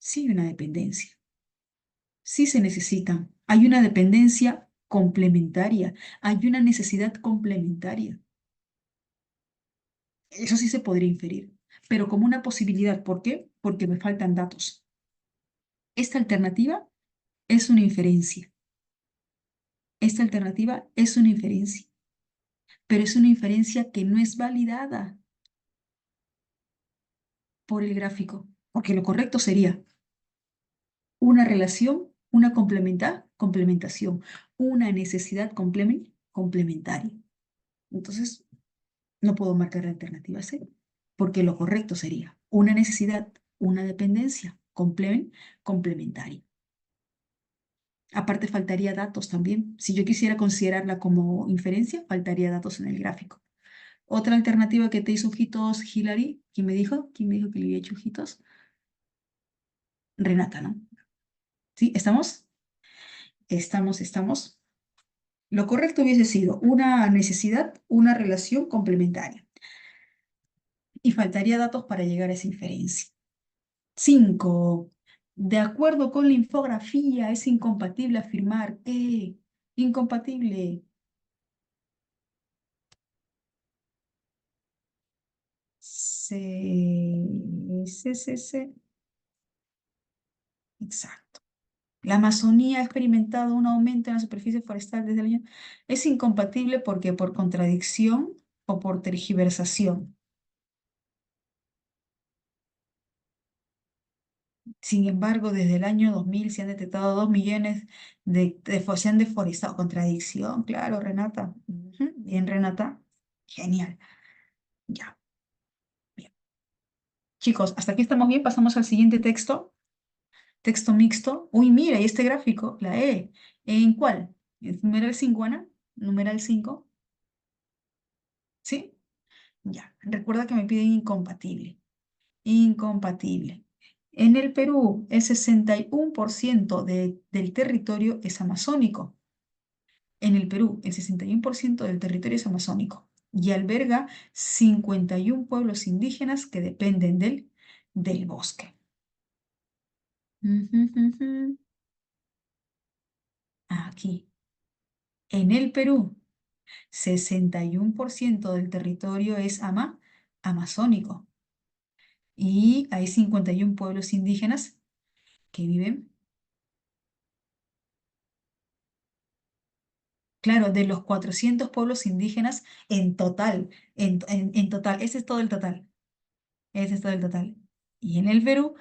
sí hay una dependencia, sí se necesitan, hay una dependencia complementaria, hay una necesidad complementaria. Eso sí se podría inferir, pero como una posibilidad. ¿Por qué? Porque me faltan datos. Esta alternativa es una inferencia. Esta alternativa es una inferencia, pero es una inferencia que no es validada por el gráfico, porque lo correcto sería una relación, una complementación, una necesidad complementaria. Entonces, no puedo marcar la alternativa C, porque lo correcto sería una necesidad, una dependencia complementaria. Aparte, faltaría datos también. Si yo quisiera considerarla como inferencia, faltaría datos en el gráfico. Otra alternativa que te hizo ojitos, Hilary, ¿quién me dijo? ¿Quién me dijo que le había hecho ojitos? Renata, ¿no? ¿Sí? ¿Estamos? Estamos. Lo correcto hubiese sido una necesidad, una relación complementaria. Y faltaría datos para llegar a esa inferencia. 5. De acuerdo con la infografía, es incompatible afirmar que... Incompatible. Se. Exacto. La Amazonía ha experimentado un aumento en la superficie forestal desde el año... Es incompatible porque por contradicción o por tergiversación. Sin embargo, desde el año 2000 se han detectado 2 millones se han deforestado. Contradicción, claro, Renata. Ujú, bien, Renata. Genial. Ya, bien. Chicos, hasta aquí estamos bien. Pasamos al siguiente texto. Texto mixto. Uy, mira, y este gráfico, la E. ¿En cuál? ¿Es numeral 5, Ana? ¿Numeral 5? ¿Sí? Ya. Recuerda que me piden incompatible. Incompatible. En el Perú, el 61% del territorio es amazónico. En el Perú, el 61% del territorio es amazónico y alberga 51 pueblos indígenas que dependen del bosque. Ujú, ujú. Aquí, en el Perú, 61% del territorio es amazónico y hay 51 pueblos indígenas que viven, claro, de los 400 pueblos indígenas en total, en total, ese es todo el total, ese es todo el total. Y en el Perú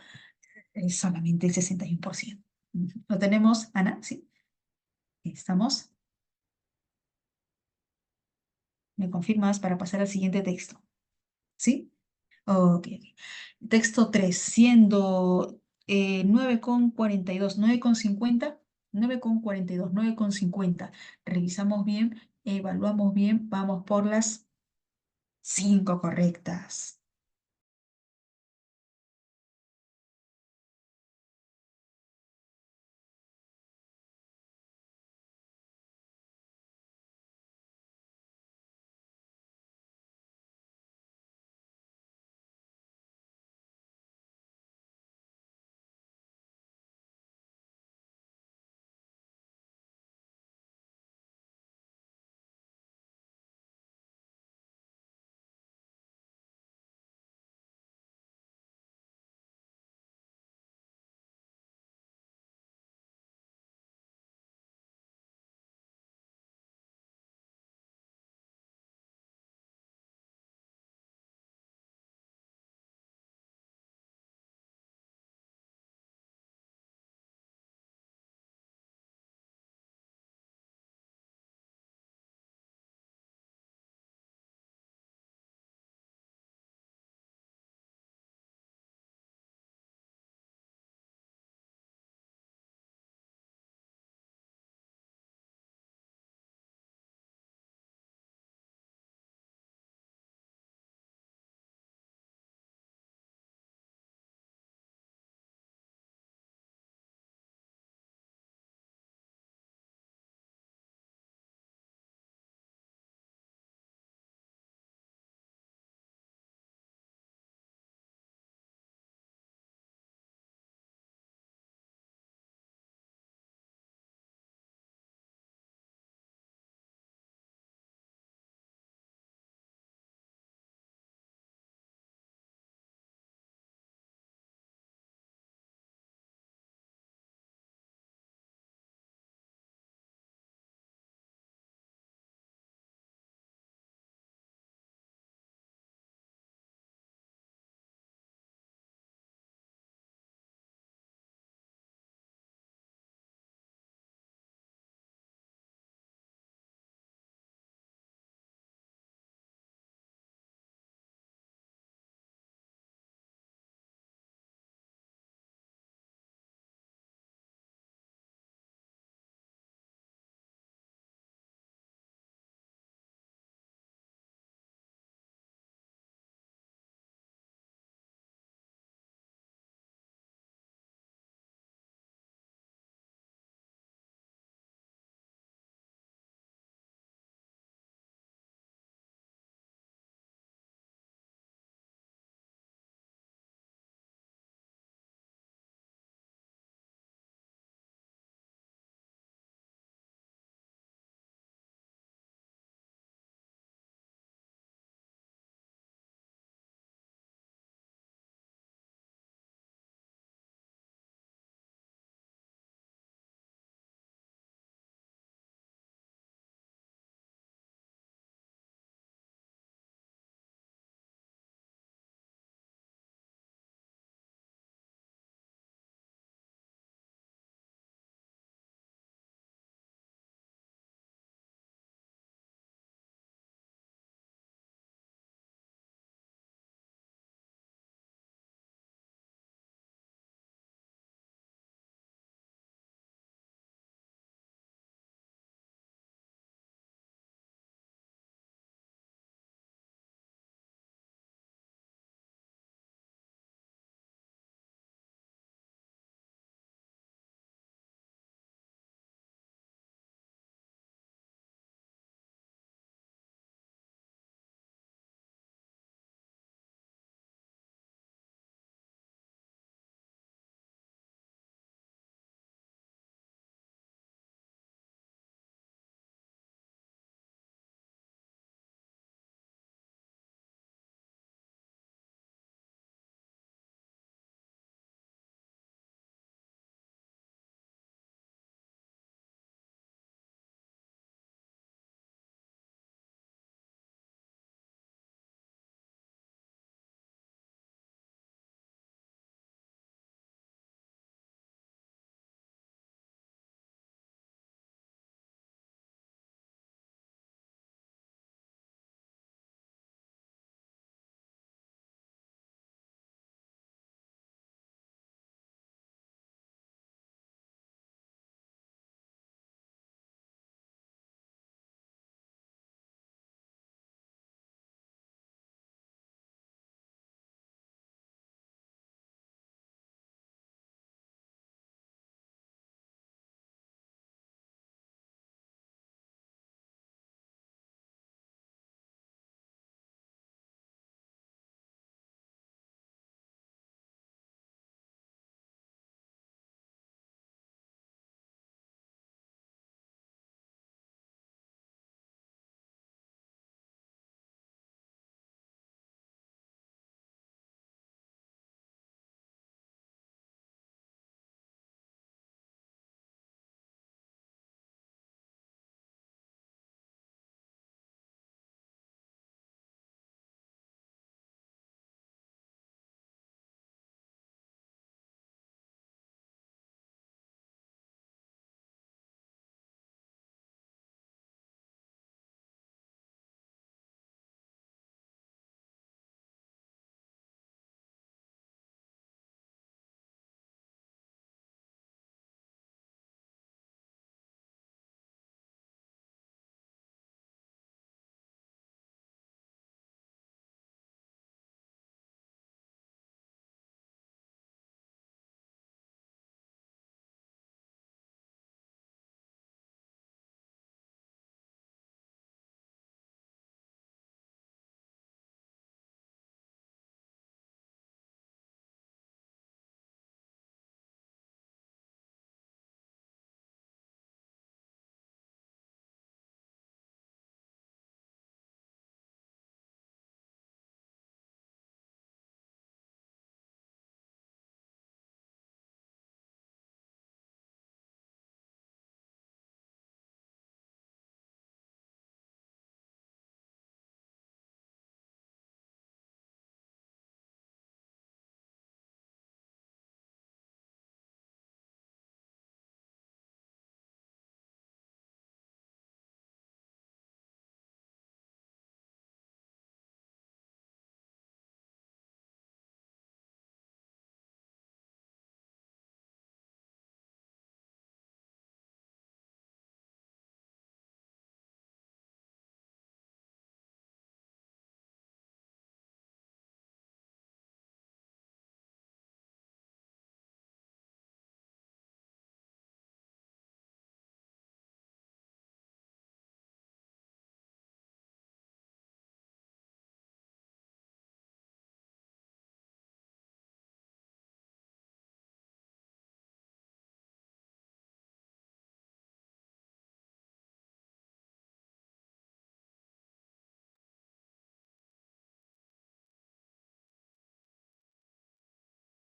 es solamente el 61%. Ujú. ¿Lo tenemos, Ana? Sí. ¿Estamos? ¿Me confirmas para pasar al siguiente texto? ¿Sí? Ok. Texto 3 siendo 9,42, 9,50, 9,42, 9,50. Revisamos bien, evaluamos bien, vamos por las 5 correctas.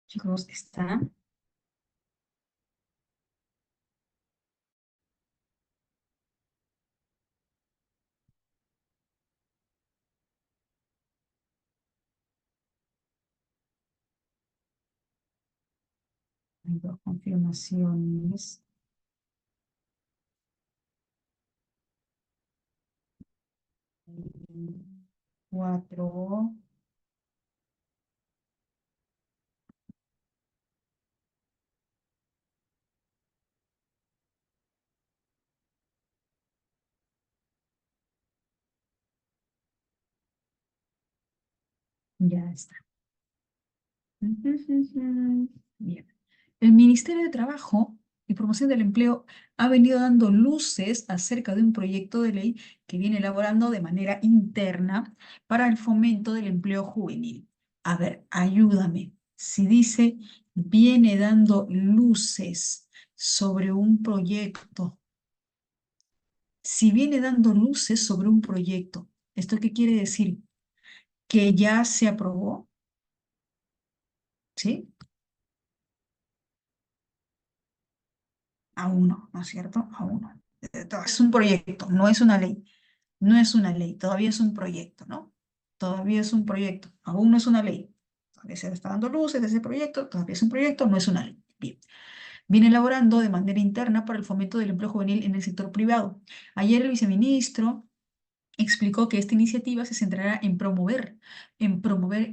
Chicos, está. Hay dos confirmaciones. Cuatro. Ya está. Bien. El Ministerio de Trabajo y Promoción del Empleo ha venido dando luces acerca de un proyecto de ley que viene elaborando de manera interna para el fomento del empleo juvenil. A ver, ayúdame. Si dice viene dando luces sobre un proyecto, si viene dando luces sobre un proyecto, ¿esto qué quiere decir? Que ya se aprobó, ¿sí? Aún no, ¿no es cierto? Aún no. Es un proyecto, no es una ley. No es una ley, todavía es un proyecto, ¿no? Todavía es un proyecto, aún no es una ley. Todavía se le está dando luces de ese proyecto, todavía es un proyecto, no es una ley. Bien. Viene elaborando de manera interna para el fomento del empleo juvenil en el sector privado. Ayer el viceministro explicó que esta iniciativa se centrará en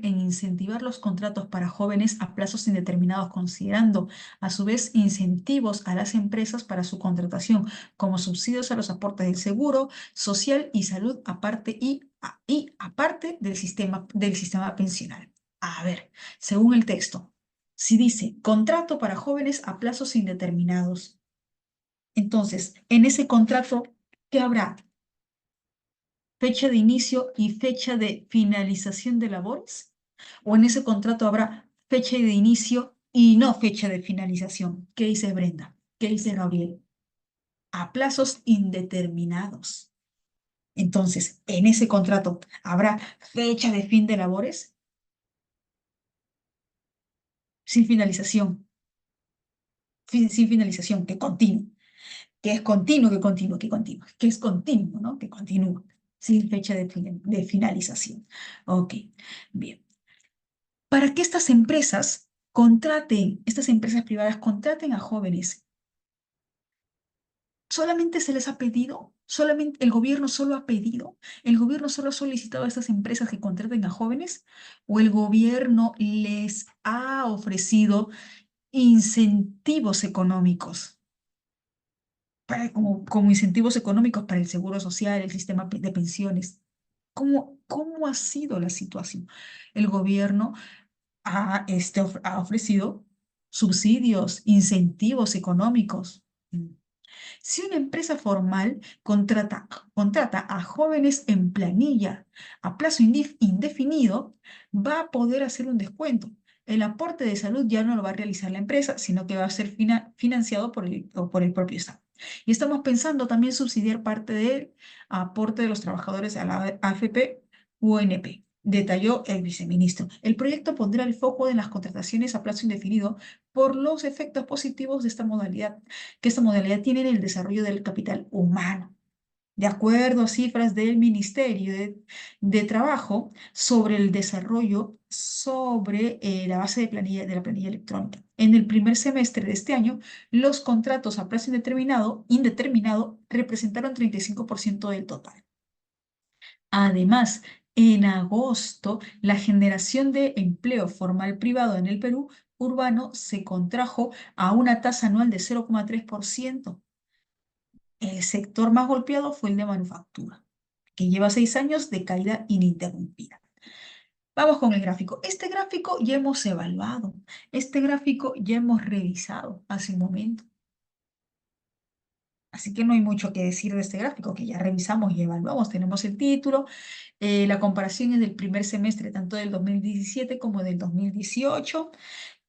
incentivar los contratos para jóvenes a plazos indeterminados, considerando a su vez incentivos a las empresas para su contratación, como subsidios a los aportes del seguro social y salud, aparte del sistema pensional. A ver, según el texto, si dice contrato para jóvenes a plazos indeterminados, entonces, en ese contrato, ¿qué habrá? Fecha de inicio y fecha de finalización de labores, o en ese contrato habrá fecha de inicio y no fecha de finalización. ¿Qué dice Brenda? ¿Qué dice Gabriel? A plazos indeterminados. Entonces, en ese contrato habrá fecha de fin de labores sin finalización, sin finalización, que continuo, que es continuo, que continuo, que continuo, que es continuo, ¿no? Que continúa, sin fecha de finalización. Ok, bien. Para que estas empresas privadas contraten a jóvenes, solamente se les ha pedido, solamente el gobierno solo ha pedido, el gobierno solo ha solicitado a estas empresas que contraten a jóvenes, o el gobierno les ha ofrecido incentivos económicos, como incentivos económicos para el seguro social, el sistema de pensiones. ¿Cómo ha sido la situación? El gobierno ha ofrecido subsidios, incentivos económicos. Si una empresa formal contrata a jóvenes en planilla a plazo indefinido, va a poder hacer un descuento. El aporte de salud ya no lo va a realizar la empresa, sino que va a ser financiado por el propio Estado. Y estamos pensando también subsidiar parte del aporte de los trabajadores a la AFP u ONP, detalló el viceministro. El proyecto pondrá el foco en las contrataciones a plazo indefinido por los efectos positivos de esta modalidad que esta modalidad tiene en el desarrollo del capital humano. De acuerdo a cifras del Ministerio de Trabajo sobre el desarrollo sobre la base de la planilla electrónica. En el primer semestre de este año, los contratos a plazo indeterminado representaron 35% del total. Además, en agosto, la generación de empleo formal privado en el Perú urbano se contrajo a una tasa anual de 0,3%. El sector más golpeado fue el de manufactura, que lleva 6 años de caída ininterrumpida. Vamos con el gráfico. Este gráfico ya hemos evaluado, este gráfico ya hemos revisado hace un momento. Así que no hay mucho que decir de este gráfico, que ya revisamos y evaluamos. Tenemos el título, la comparación es del primer semestre, tanto del 2017 como del 2018.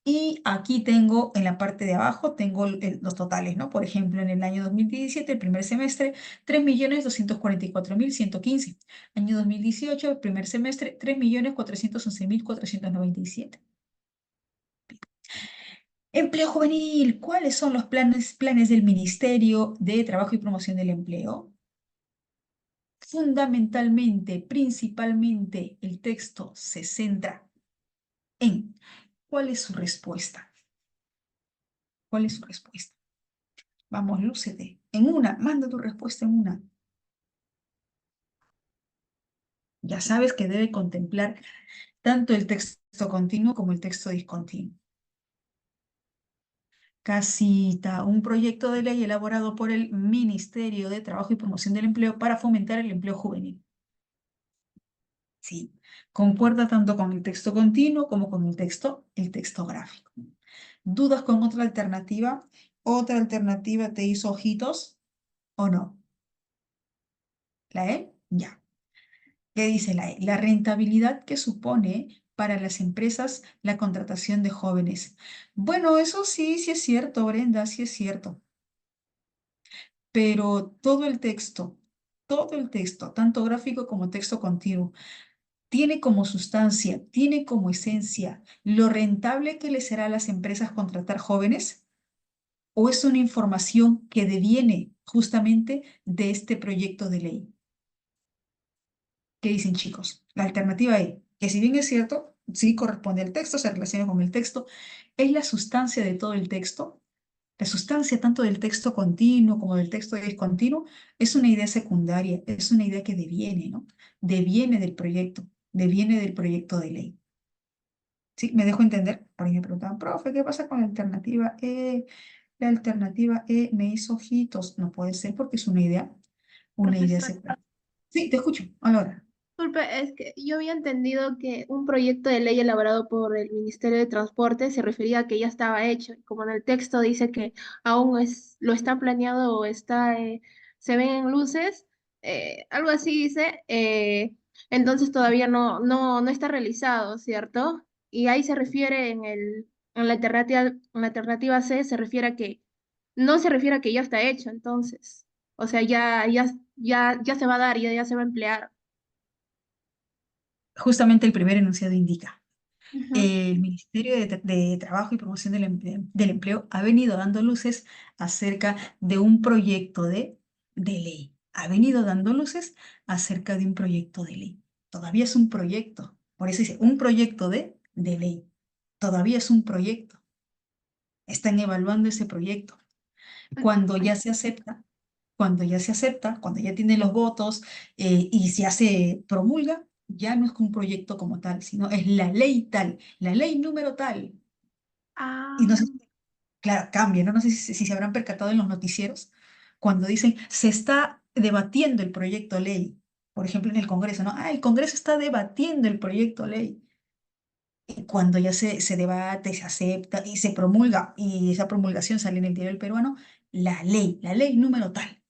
Y aquí tengo, en la parte de abajo, tengo los totales, ¿no? Por ejemplo, en el año 2017, el primer semestre, 3.244.115. Año 2018, el primer semestre, 3.411.497. Empleo juvenil. ¿Cuáles son los planes del Ministerio de Trabajo y Promoción del Empleo? Fundamentalmente, principalmente, el texto se centra en ¿cuál es su respuesta? ¿Cuál es su respuesta? Vamos, lúcete. En una, manda tu respuesta en una. Ya sabes que debe contemplar tanto el texto continuo como el texto discontinuo. Casita, un proyecto de ley elaborado por el Ministerio de Trabajo y Promoción del Empleo para fomentar el empleo juvenil. Sí, concuerda tanto con el texto continuo como con el texto gráfico. ¿Dudas con otra alternativa? ¿Otra alternativa te hizo ojitos o no? ¿La E? Ya. ¿Qué dice la E? La rentabilidad que supone para las empresas la contratación de jóvenes. Bueno, eso sí, sí es cierto, Brenda, sí es cierto. Pero todo el texto, tanto gráfico como texto continuo, tiene como sustancia, tiene como esencia lo rentable que le será a las empresas contratar jóvenes, o es una información que deviene justamente de este proyecto de ley. ¿Qué dicen, chicos? La alternativa E, que si bien es cierto, sí corresponde al texto, se relaciona con el texto, es la sustancia de todo el texto. La sustancia tanto del texto continuo como del texto discontinuo es una idea secundaria, es una idea que deviene, ¿no? Deviene del proyecto de ley. ¿Sí? ¿Me dejo entender? Por ahí me preguntaban, profe, ¿qué pasa con la alternativa E? La alternativa E me hizo ojitos. No puede ser porque es una idea Profesor, secundaria. Sí, te escucho. Ahora. disculpe, es que yo había entendido que un proyecto de ley elaborado por el Ministerio de Transporte se refería a que ya estaba hecho, y como en el texto dice que aún lo está planeado o se ven en luces, algo así dice, entonces todavía no está realizado, ¿cierto? Y ahí se refiere en la alternativa C, se refiere a que, no se refiere a que ya está hecho, entonces, o sea, ya se va a dar, ya se va a emplear. Justamente el primer enunciado indica. Ujú. El Ministerio de Trabajo y Promoción del Empleo ha venido dando luces acerca de un proyecto de ley. Ha venido dando luces acerca de un proyecto de ley. Todavía es un proyecto. Por eso dice, un proyecto de ley. Todavía es un proyecto. Están evaluando ese proyecto. Cuando ya se acepta, cuando ya tiene los votos y ya se promulga, ya no es un proyecto como tal, sino es la ley tal, la ley número tal. Y no sé, Ah, claro, cambia, ¿no? No sé si se habrán percatado en los noticieros, cuando dicen, se está debatiendo el proyecto ley, por ejemplo, en el Congreso, ¿no? Ah, el Congreso está debatiendo el proyecto ley. Y cuando ya se debate, se acepta y se promulga, y esa promulgación sale en el diario del peruano, la ley número tal.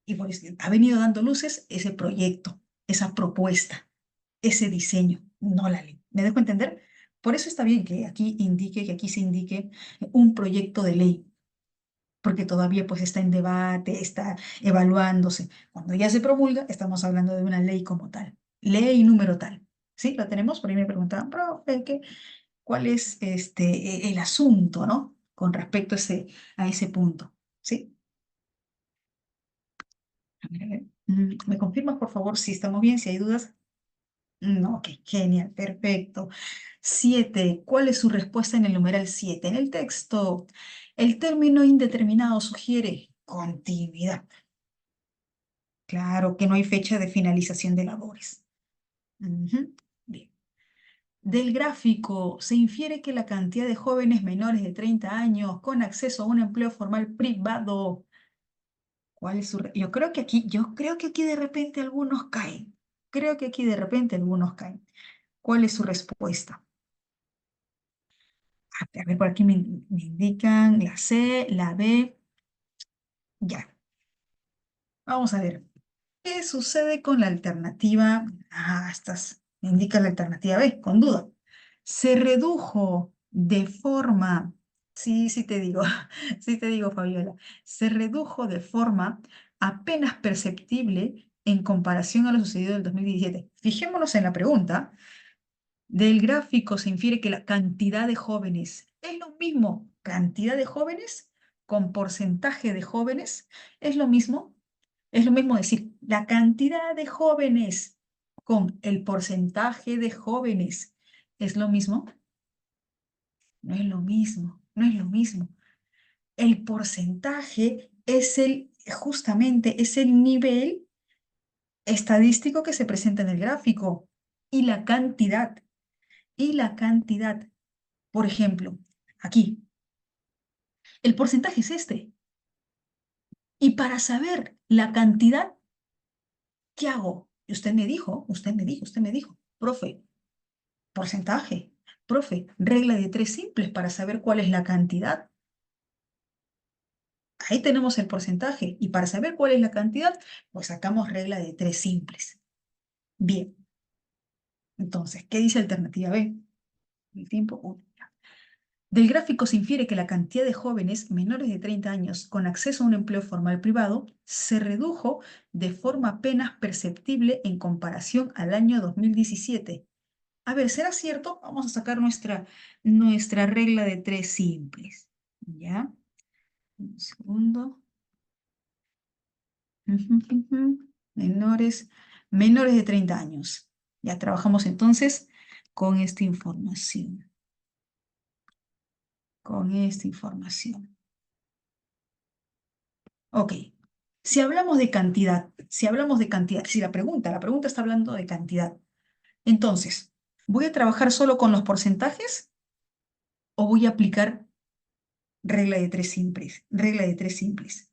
Y por eso ha venido dando luces ese proyecto, esa propuesta, ese diseño, no la ley. ¿Me dejo entender? Por eso está bien que aquí se indique un proyecto de ley, porque todavía pues está en debate, está evaluándose. Cuando ya se promulga, estamos hablando de una ley como tal, ley número tal. ¿Sí? ¿Lo tenemos? Por ahí me preguntaban, profe, ¿cuál es el asunto, ¿no? Con respecto a ese punto. ¿Sí? A ver. ¿Me confirmas, por favor, si estamos bien, si hay dudas? No, ok, genial, perfecto. 7. ¿Cuál es su respuesta en el numeral 7? En el texto, el término indeterminado sugiere continuidad. Claro que no hay fecha de finalización de labores. Ujú, bien. Del gráfico se infiere que la cantidad de jóvenes menores de 30 años con acceso a un empleo formal privado. ¿Cuál es yo creo que aquí de repente algunos caen. Creo que aquí de repente algunos caen. ¿Cuál es su respuesta? A ver, por aquí me indican la C, la B. Ya, vamos a ver. ¿Qué sucede con la alternativa? Me indica la alternativa B, con duda. Se redujo de forma, sí, sí te digo, sí te digo, Fabiola, se redujo de forma apenas perceptible en comparación a lo sucedido en el 2017. Fijémonos en la pregunta. Del gráfico se infiere que la cantidad de jóvenes es lo mismo. Cantidad de jóvenes con porcentaje de jóvenes es lo mismo. Es lo mismo decir la cantidad de jóvenes con el porcentaje de jóvenes. ¿Es lo mismo? No es lo mismo, no es lo mismo. El porcentaje es justamente es el nivel estadístico que se presenta en el gráfico y la cantidad. Por ejemplo, aquí, el porcentaje es este. Y para saber la cantidad, ¿qué hago? Y usted me dijo, profe, porcentaje, profe, regla de tres simples para saber cuál es la cantidad. Ahí tenemos el porcentaje y para saber cuál es la cantidad, pues sacamos regla de tres simples. Bien, entonces, ¿qué dice alternativa B? El tiempo 1. Del gráfico se infiere que la cantidad de jóvenes menores de 30 años con acceso a un empleo formal privado se redujo de forma apenas perceptible en comparación al año 2017. A ver, ¿será cierto? Vamos a sacar nuestra regla de tres simples. ¿Ya? Un segundo. Menores, menores de 30 años. Ya trabajamos entonces con esta información. Con esta información. Ok. Si hablamos de cantidad, si la pregunta está hablando de cantidad, entonces, ¿voy a trabajar solo con los porcentajes o voy a aplicar regla de tres simples? Regla de tres simples.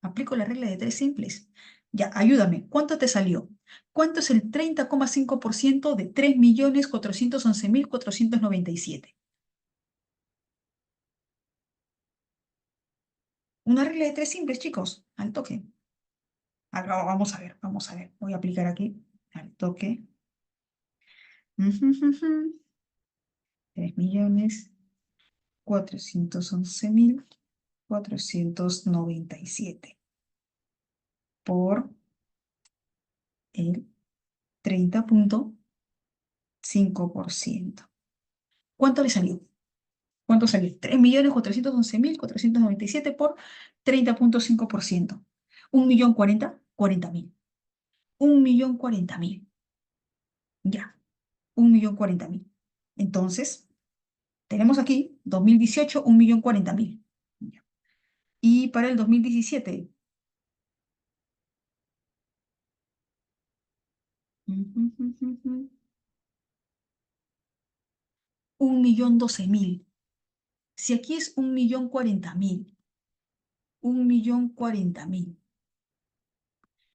Aplico la regla de tres simples. Ya, ayúdame. ¿Cuánto te salió? ¿Cuánto es el 30,5% de 3.411.497? Una regla de tres simples, chicos. Al toque. Vamos a ver, vamos a ver. Voy a aplicar aquí. Al toque. 3.411.497 por el 30,5%. ¿Cuánto le salió? ¿Cuánto salió? 3.411.497 por 30,5%. 1.040.000, 40.000. 1.040.000. Ya, 1.040.000. Entonces, tenemos aquí 2018, 1.040.000. Ya. Y para el 2017, 1.012.000. Si aquí es 1.040.000, 1.040.000.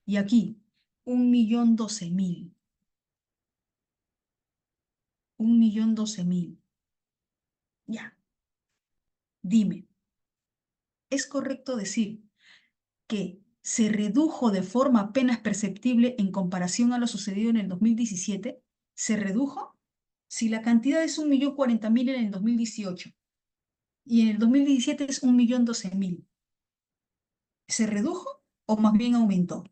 Y aquí, 1.012.000, 1.012.000. Ya, dime, ¿es correcto decir que se redujo de forma apenas perceptible en comparación a lo sucedido en el 2017? ¿Se redujo? Si la cantidad es 1.040.000 en el 2018 y en el 2017 es 1.012.000, ¿se redujo o más bien aumentó?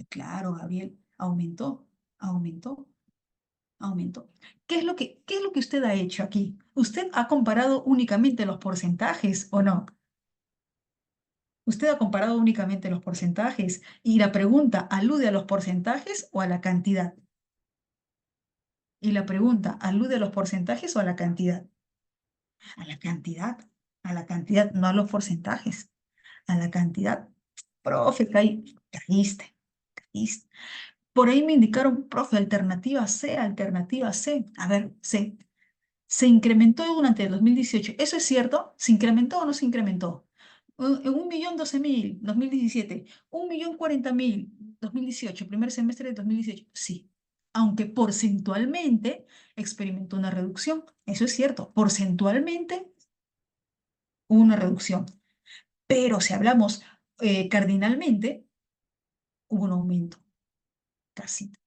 Claro, Gabriel, aumentó, aumentó, aumentó. ¿Qué es lo que usted ha hecho aquí? ¿Usted ha comparado únicamente los porcentajes o no? Usted ha comparado únicamente los porcentajes y la pregunta alude a los porcentajes o a la cantidad. Y la pregunta alude a los porcentajes o a la cantidad. A la cantidad, a la cantidad, no a los porcentajes. A la cantidad. Profe, caíste, caíste. Por ahí me indicaron, profe, alternativa C, alternativa C. A ver, C. Se incrementó durante el 2018. ¿Eso es cierto? ¿Se incrementó o no se incrementó? En 1.012.000, 2017. 1.040.000, 2018, primer semestre de 2018. Sí. Aunque porcentualmente experimentó una reducción. Eso es cierto. Porcentualmente hubo una reducción. Pero si hablamos cardinalmente, hubo un aumento. Casita,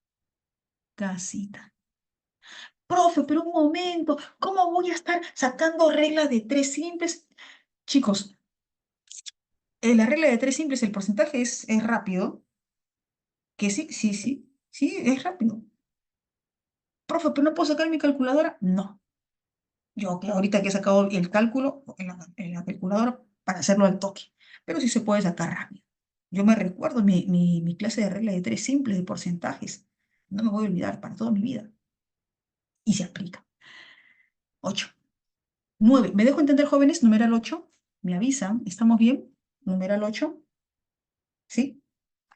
casita. Profe, pero un momento, ¿cómo voy a estar sacando reglas de tres simples? Chicos, la regla de tres simples, el porcentaje es rápido, que sí, sí, sí, sí, es rápido. Profe, ¿pero no puedo sacar mi calculadora? No. Yo que ahorita que he sacado el cálculo en la calculadora para hacerlo al toque, pero sí se puede sacar rápido. Yo me recuerdo mi clase de regla de tres simples de porcentajes. No me voy a olvidar para toda mi vida. Y se aplica. 8. 9. ¿Me dejo entender, jóvenes? Numeral 8. Me avisan. ¿Estamos bien? Numeral 8. ¿Sí?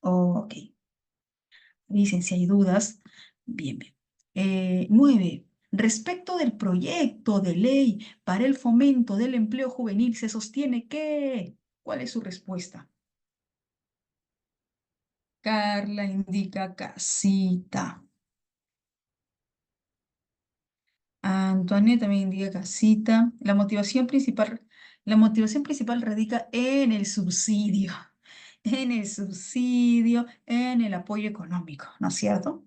Ok. Dicen si hay dudas. Bien, bien. 9. Respecto del proyecto de ley para el fomento del empleo juvenil, se sostiene que... ¿Cuál es su respuesta? Carla indica casita. Antoine también indica casita. La motivación principal radica en el subsidio, en el apoyo económico, ¿no es cierto?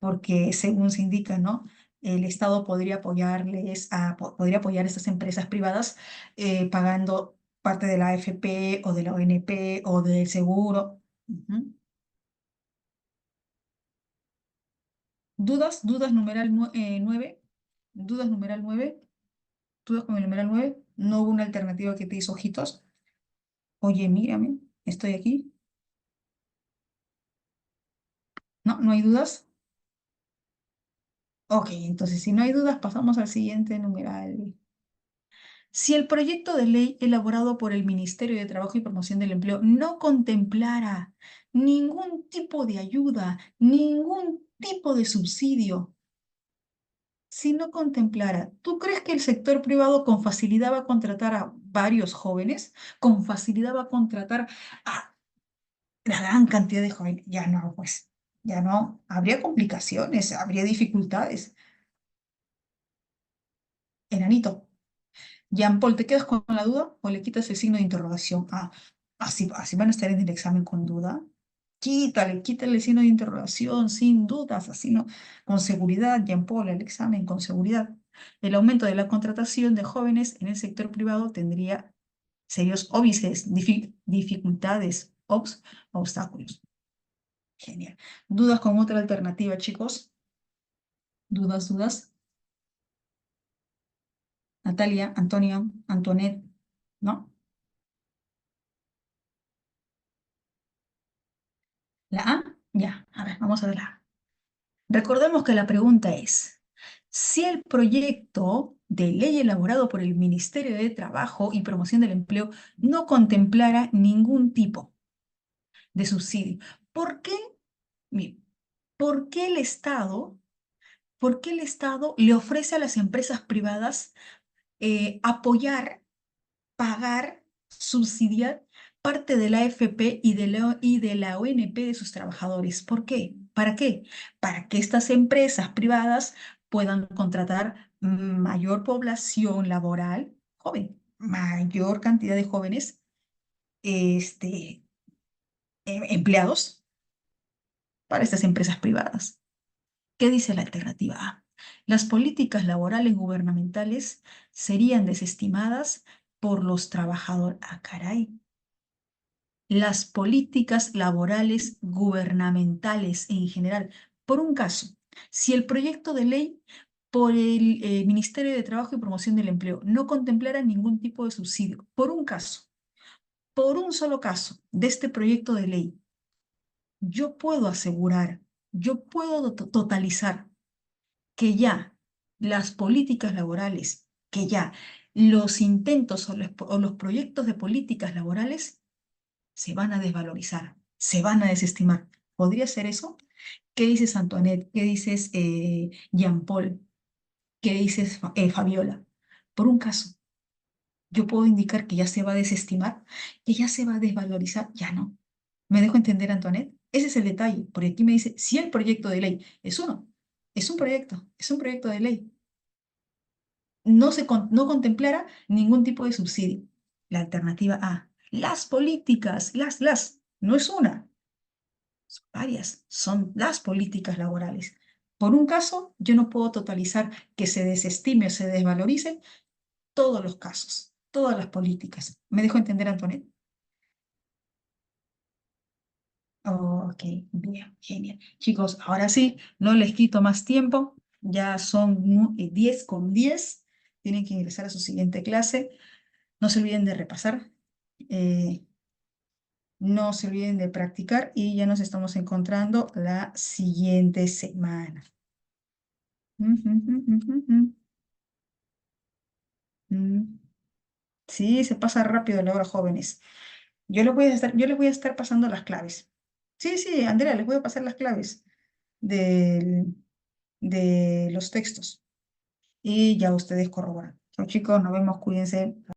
Porque según se indica, ¿no? El Estado podría apoyar a estas empresas privadas pagando parte de la AFP o de la ONP o del seguro. Ujú. ¿Dudas? ¿Dudas numeral 9? ¿Dudas numeral 9? ¿Dudas con el numeral 9? ¿No hubo una alternativa que te hizo ojitos? Oye, mírame, estoy aquí. ¿No? ¿No hay dudas? Ok, entonces si no hay dudas, pasamos al siguiente numeral. Si el proyecto de ley elaborado por el Ministerio de Trabajo y Promoción del Empleo no contemplara ningún tipo de ayuda, ningún tipo de subsidio, si no contemplara, ¿tú crees que el sector privado con facilidad va a contratar a varios jóvenes? ¿Con facilidad va a contratar a la gran cantidad de jóvenes? Ya no, pues, ya no. Habría complicaciones, habría dificultades. Enanito. Jean Paul, ¿te quedas con la duda o le quitas el signo de interrogación? Ah, así van a estar en el examen con duda. Quítale el signo de interrogación, sin dudas, así no, con seguridad, Jean Paul, el examen con seguridad. El aumento de la contratación de jóvenes en el sector privado tendría serios óbices, dificultades, obstáculos. Genial. ¿Dudas con otra alternativa, chicos? ¿Dudas, dudas? Natalia, Antonio, Antoinette, ¿no? ¿La A? Ya, a ver, vamos a ver la A. Recordemos que la pregunta es, si el proyecto de ley elaborado por el Ministerio de Trabajo y Promoción del Empleo no contemplara ningún tipo de subsidio, ¿por qué, mire, ¿por qué el Estado le ofrece a las empresas privadas apoyar, pagar, subsidiar parte de la AFP y de la ONP de sus trabajadores? ¿Por qué? ¿Para qué? Para que estas empresas privadas puedan contratar mayor población laboral joven, mayor cantidad de jóvenes empleados para estas empresas privadas. ¿Qué dice la alternativa A? Las políticas laborales gubernamentales serían desestimadas por los trabajadores. Ah, caray. Las políticas laborales gubernamentales en general. Por un caso, si el proyecto de ley por el Ministerio de Trabajo y Promoción del Empleo no contemplara ningún tipo de subsidio, por un caso, por un solo caso de este proyecto de ley, yo puedo asegurar, yo puedo totalizar que ya las políticas laborales, que ya los intentos o los proyectos de políticas laborales se van a desvalorizar, se van a desestimar. ¿Podría ser eso? ¿Qué dices, Antoinette? ¿Qué dices, Jean-Paul? ¿Qué dices, Fabiola? Por un caso, yo puedo indicar que ya se va a desestimar, que ya se va a desvalorizar, ya no. ¿Me dejo entender, Antoinette? Ese es el detalle, porque aquí me dice, si el proyecto de ley es uno, es un proyecto de ley, no contemplara ningún tipo de subsidio. La alternativa A, las políticas, no es una, son varias, son las políticas laborales. Por un caso, yo no puedo totalizar que se desestime o se desvaloricen todos los casos, todas las políticas. ¿Me dejo entender, Antoinette? Ok, bien, genial. Chicos, ahora sí, no les quito más tiempo. Ya son 10 con 10. Tienen que ingresar a su siguiente clase. No se olviden de repasar. eh, no se olviden de practicar y ya nos estamos encontrando la siguiente semana. Ujú, ujú, ujú, ujú. Mm. Sí, se pasa rápido la hora, jóvenes. Yo les voy a estar pasando las claves. Sí, sí, Andrea, les voy a pasar las claves del- de los textos y ya ustedes corroboran. Chao, chicos, nos vemos, cuídense.